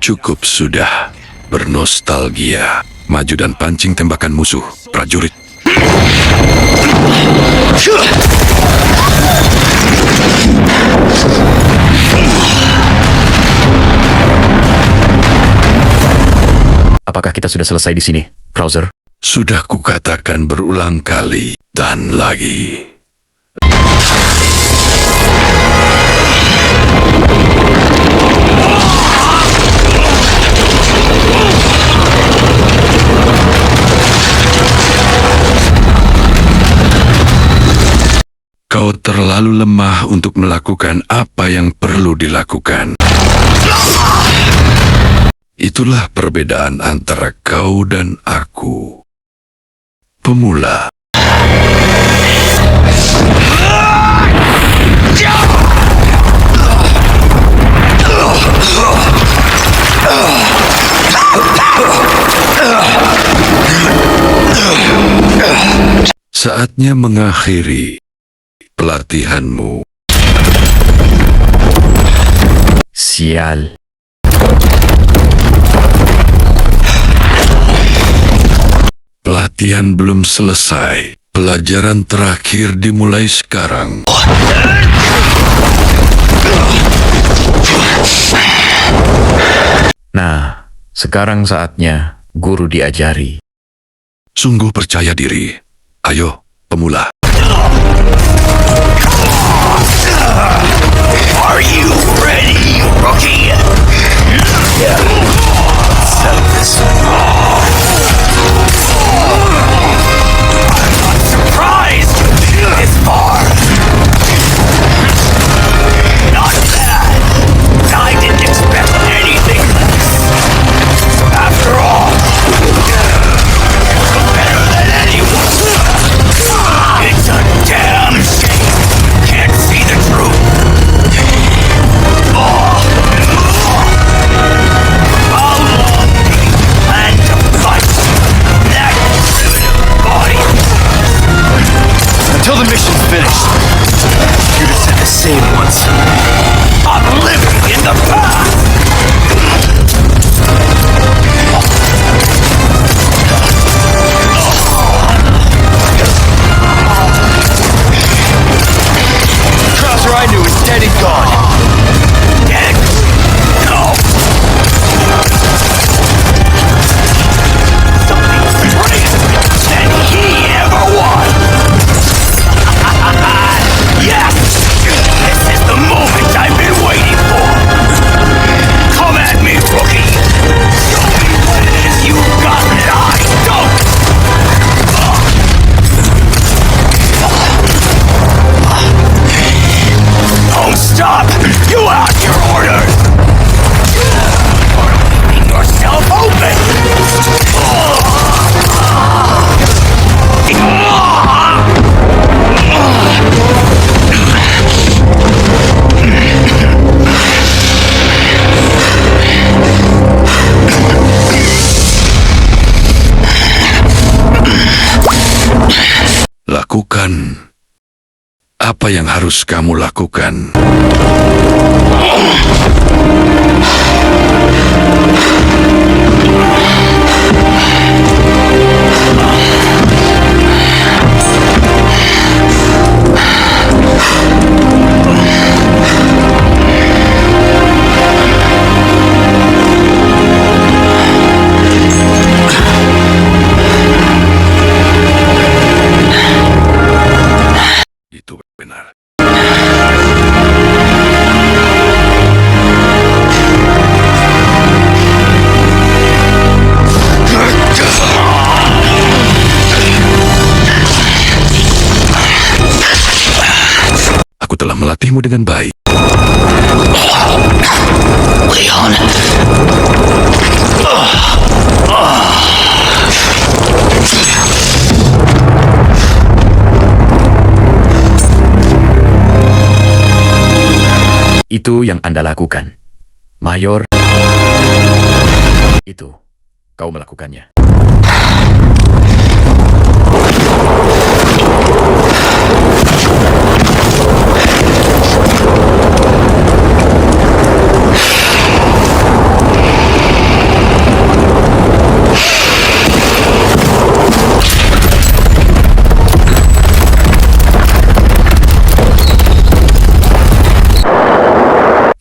[SPEAKER 5] Cukup sudah bernostalgia. Maju dan pancing tembakan musuh, prajurit.
[SPEAKER 1] Apakah kita sudah selesai di sini, Krauser?
[SPEAKER 5] Sudah kukatakan berulang kali dan lagi. Kau terlalu lemah untuk melakukan apa yang perlu dilakukan. Itulah perbedaan antara kau dan aku. Pemula. Saatnya mengakhiri pelatihanmu.
[SPEAKER 1] Sial.
[SPEAKER 5] Pelatihan belum selesai. Pelajaran terakhir dimulai sekarang.
[SPEAKER 1] Nah, sekarang saatnya guru diajari.
[SPEAKER 5] Sungguh percaya diri. Ayo, pemula.
[SPEAKER 10] Are you ready, rookie? Settle this. I'm not surprised you this far. Not bad. I didn't expect anything less. After all, you're better than anyone. It's a damn shame you can't see the truth. How long do you plan to fight that primitive body? Until the mission's finished. Judas said the same once. I'm living in the past. Crosser I knew is dead and gone. Dead? No. Something greater than he ever was. Yes! This is the moment I've been waiting for. Come at me, rookie. Show me what it is you've got that I don't. Don't stop! You out your orders! You're leaving yourself open!
[SPEAKER 5] Lakukan Apa yang harus kamu lakukan? Itu benar. Aku telah melatihmu dengan baik.
[SPEAKER 10] Leon.
[SPEAKER 1] Itu yang Anda lakukan, Mayor. Itu, kau melakukannya.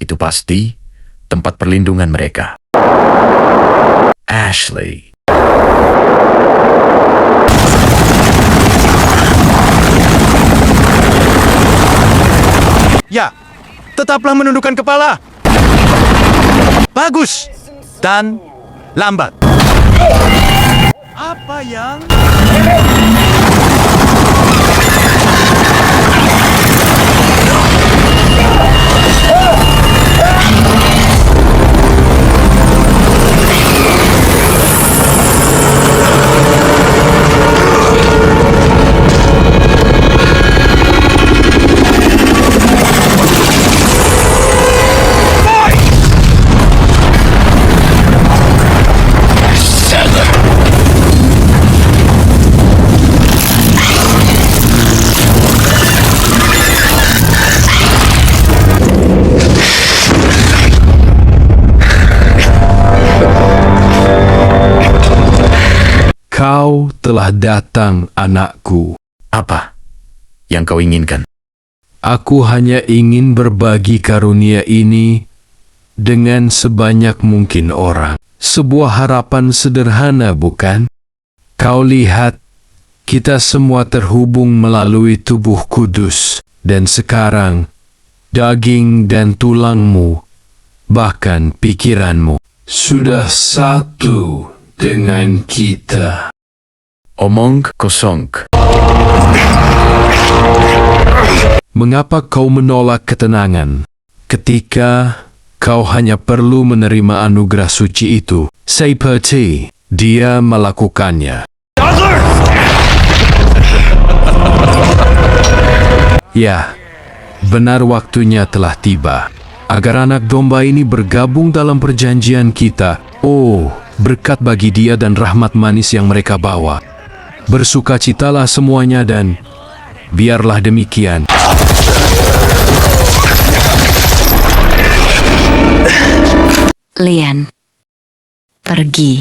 [SPEAKER 1] Itu pasti tempat perlindungan mereka. Ashley.
[SPEAKER 12] Ya, tetaplah menundukkan kepala. Bagus. Dan lambat. Apa yang...
[SPEAKER 6] Kau telah datang, anakku.
[SPEAKER 1] Apa yang kau inginkan?
[SPEAKER 6] Aku hanya ingin berbagi karunia ini dengan sebanyak mungkin orang. Sebuah harapan sederhana, bukan? Kau lihat, kita semua terhubung melalui tubuh kudus. Dan sekarang, daging dan tulangmu, bahkan pikiranmu, sudah satu dengan kita.
[SPEAKER 1] Omong kosong.
[SPEAKER 6] Mengapa kau menolak ketenangan ketika kau hanya perlu menerima anugerah suci itu seperti dia melakukannya? Ya, benar, waktunya telah tiba agar anak domba ini bergabung dalam perjanjian kita. Oh, berkat bagi dia dan rahmat manis yang mereka bawa. Bersukacitalah semuanya dan biarlah demikian.
[SPEAKER 8] Leon, pergi.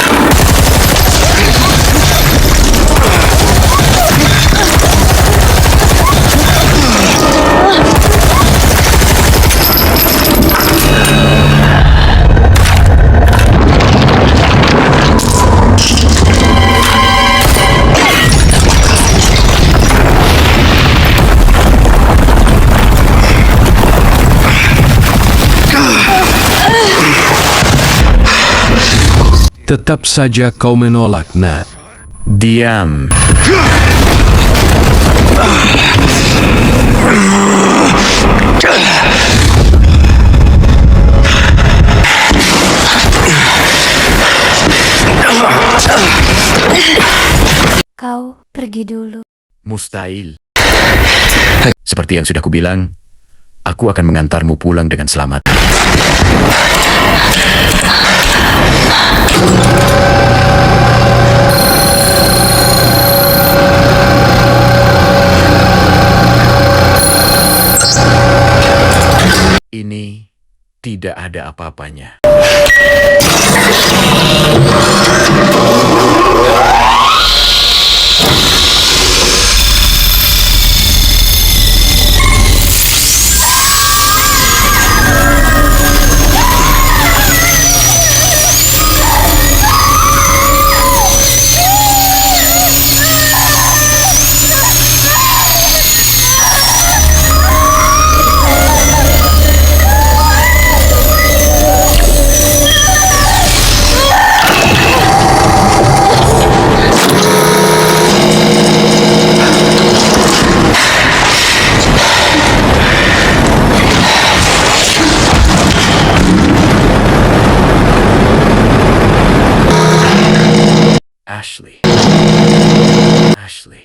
[SPEAKER 6] Tetap saja kau menolak, Nat.
[SPEAKER 1] Diam.
[SPEAKER 4] Kau pergi dulu.
[SPEAKER 1] Mustahil. Seperti yang sudah kubilang, aku akan mengantarmu pulang dengan selamat. Ini tidak ada apa-apanya. Ashley. Ashley.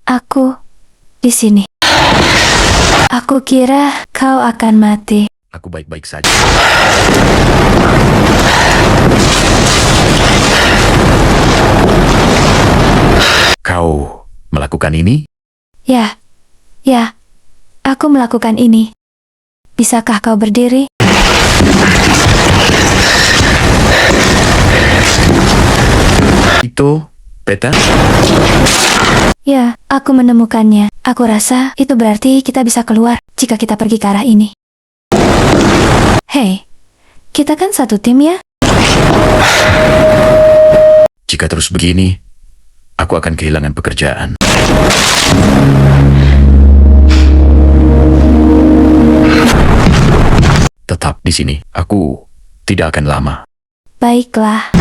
[SPEAKER 4] Aku di sini. Aku kira kau akan mati.
[SPEAKER 1] Aku baik-baik saja. Kau melakukan ini?
[SPEAKER 4] Ya, aku melakukan ini. Bisakah kau berdiri?
[SPEAKER 1] Itu peta?
[SPEAKER 4] Ya, aku menemukannya. Aku rasa itu berarti kita bisa keluar jika kita pergi ke arah ini. Hei, kita kan satu tim ya?
[SPEAKER 1] Jika terus begini, aku akan kehilangan pekerjaan. Tetap di sini, aku tidak akan lama.
[SPEAKER 4] Baiklah.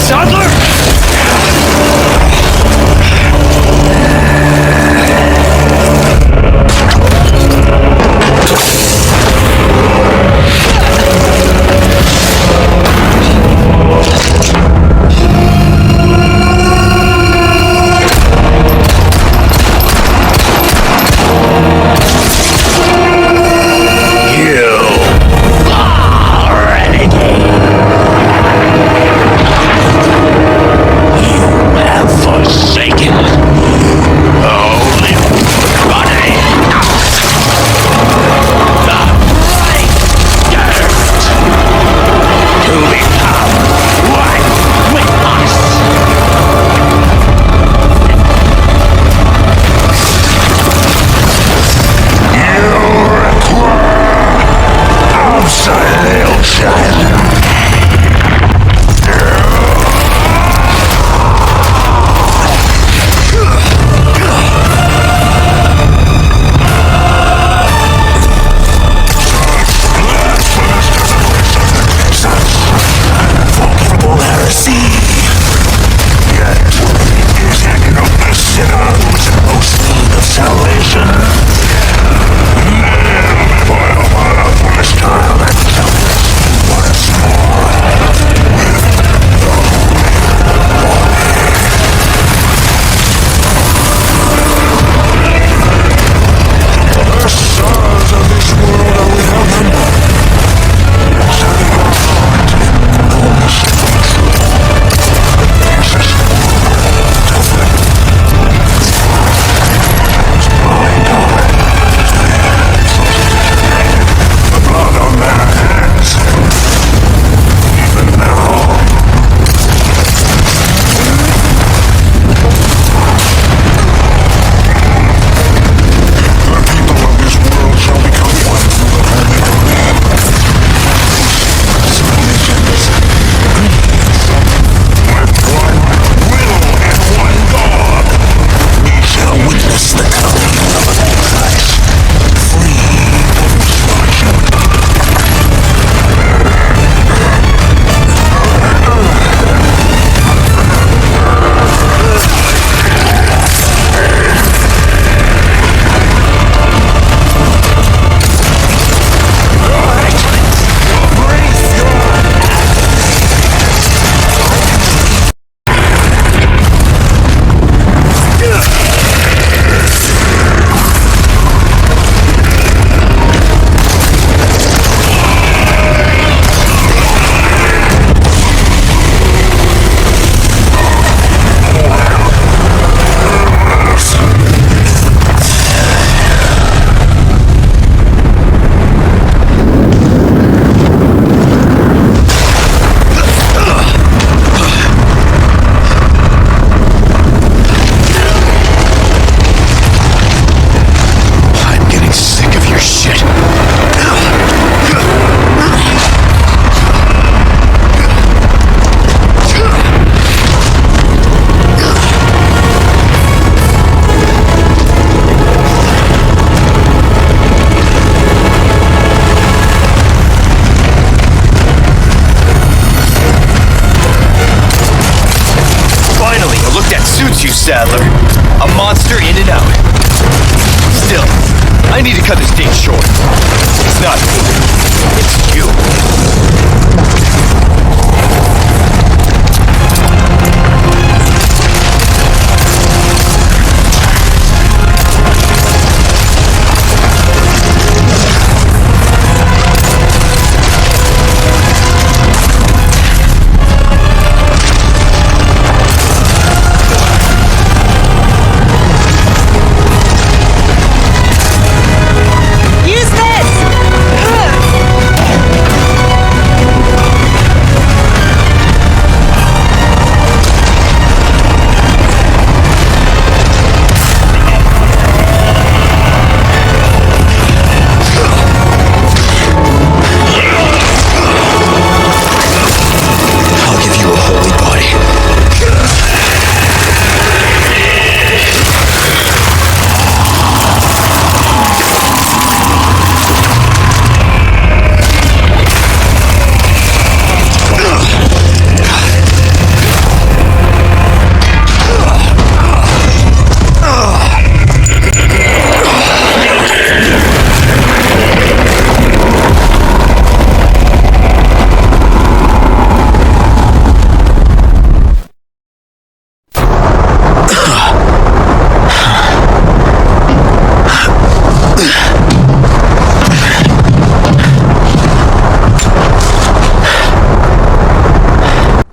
[SPEAKER 10] Sadler!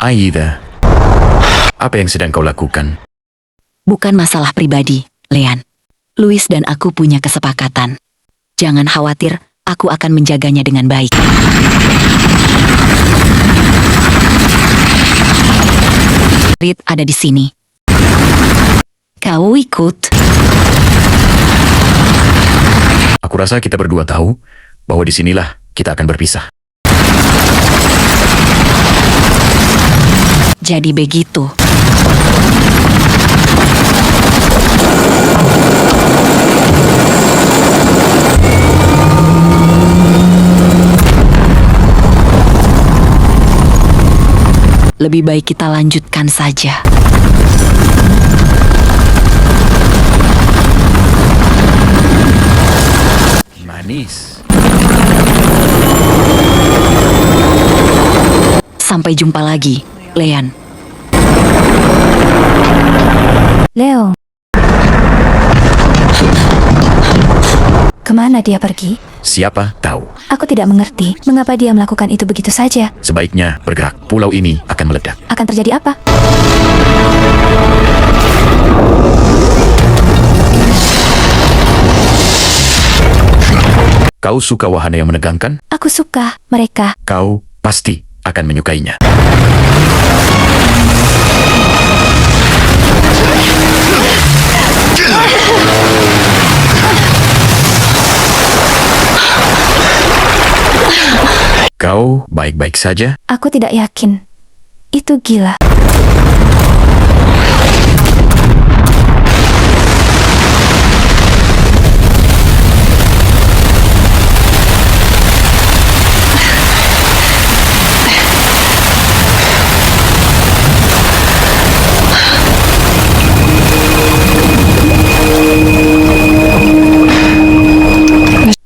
[SPEAKER 1] Aida, apa yang sedang kau lakukan?
[SPEAKER 8] Bukan masalah pribadi, Leon. Louis dan aku punya kesepakatan. Jangan khawatir, aku akan menjaganya dengan baik. Reed ada di sini. Kau ikut?
[SPEAKER 1] Aku rasa kita berdua tahu bahwa disinilah kita akan berpisah.
[SPEAKER 8] Jadi begitu. Lebih baik kita lanjutkan saja.
[SPEAKER 1] Manis.
[SPEAKER 8] Sampai jumpa lagi, Leon.
[SPEAKER 4] Leo. Kemana dia pergi?
[SPEAKER 1] Siapa tahu?
[SPEAKER 4] Aku tidak mengerti mengapa dia melakukan itu begitu saja.
[SPEAKER 1] Sebaiknya bergerak. Pulau ini akan meledak.
[SPEAKER 4] Akan terjadi apa?
[SPEAKER 1] Kau suka wahana yang menegangkan?
[SPEAKER 4] Aku suka mereka.
[SPEAKER 1] Kau pasti akan menyukainya. Kau baik-baik saja?
[SPEAKER 4] Aku tidak yakin. Itu gila.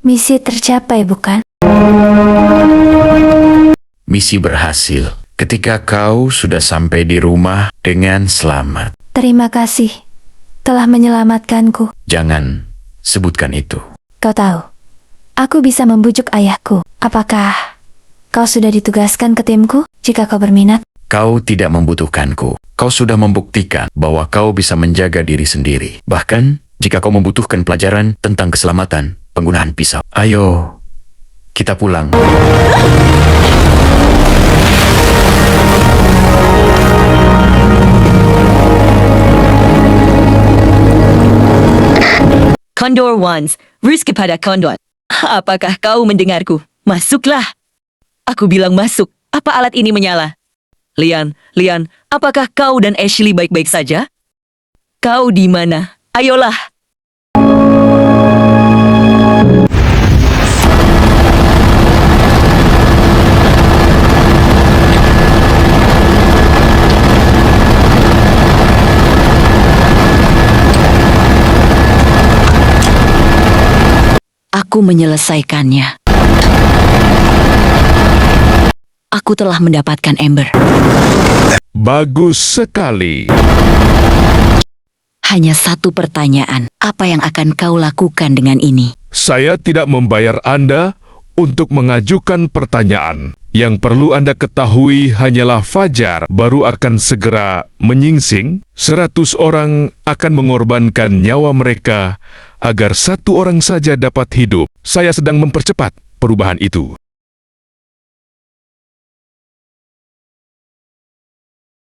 [SPEAKER 4] Misi tercapai, bukan?
[SPEAKER 1] Misi berhasil ketika kau sudah sampai di rumah dengan selamat.
[SPEAKER 4] Terima kasih telah menyelamatkanku.
[SPEAKER 1] Jangan sebutkan itu.
[SPEAKER 4] Kau tahu, aku bisa membujuk ayahku. Apakah kau sudah ditugaskan ke timku jika kau berminat?
[SPEAKER 1] Kau tidak membutuhkanku. Kau sudah membuktikan bahwa kau bisa menjaga diri sendiri. Bahkan, jika kau membutuhkan pelajaran tentang keselamatan penggunaan pisau. Ayo, kita pulang.
[SPEAKER 8] Condor Ones, Rus kepada Condor. Apakah kau mendengarku? Masuklah. Aku bilang masuk. Apa alat ini menyala? Leon, apakah kau dan Ashley baik-baik saja? Kau di mana? Ayolah. Aku menyelesaikannya. Aku telah mendapatkan Ember.
[SPEAKER 3] Bagus sekali.
[SPEAKER 8] Hanya satu pertanyaan. Apa yang akan kau lakukan dengan ini?
[SPEAKER 3] Saya tidak membayar Anda untuk mengajukan pertanyaan. Yang perlu Anda ketahui hanyalah Fajar baru akan segera menyingsing. 100 orang akan mengorbankan nyawa mereka agar 1 orang saja dapat hidup. Saya sedang mempercepat perubahan itu.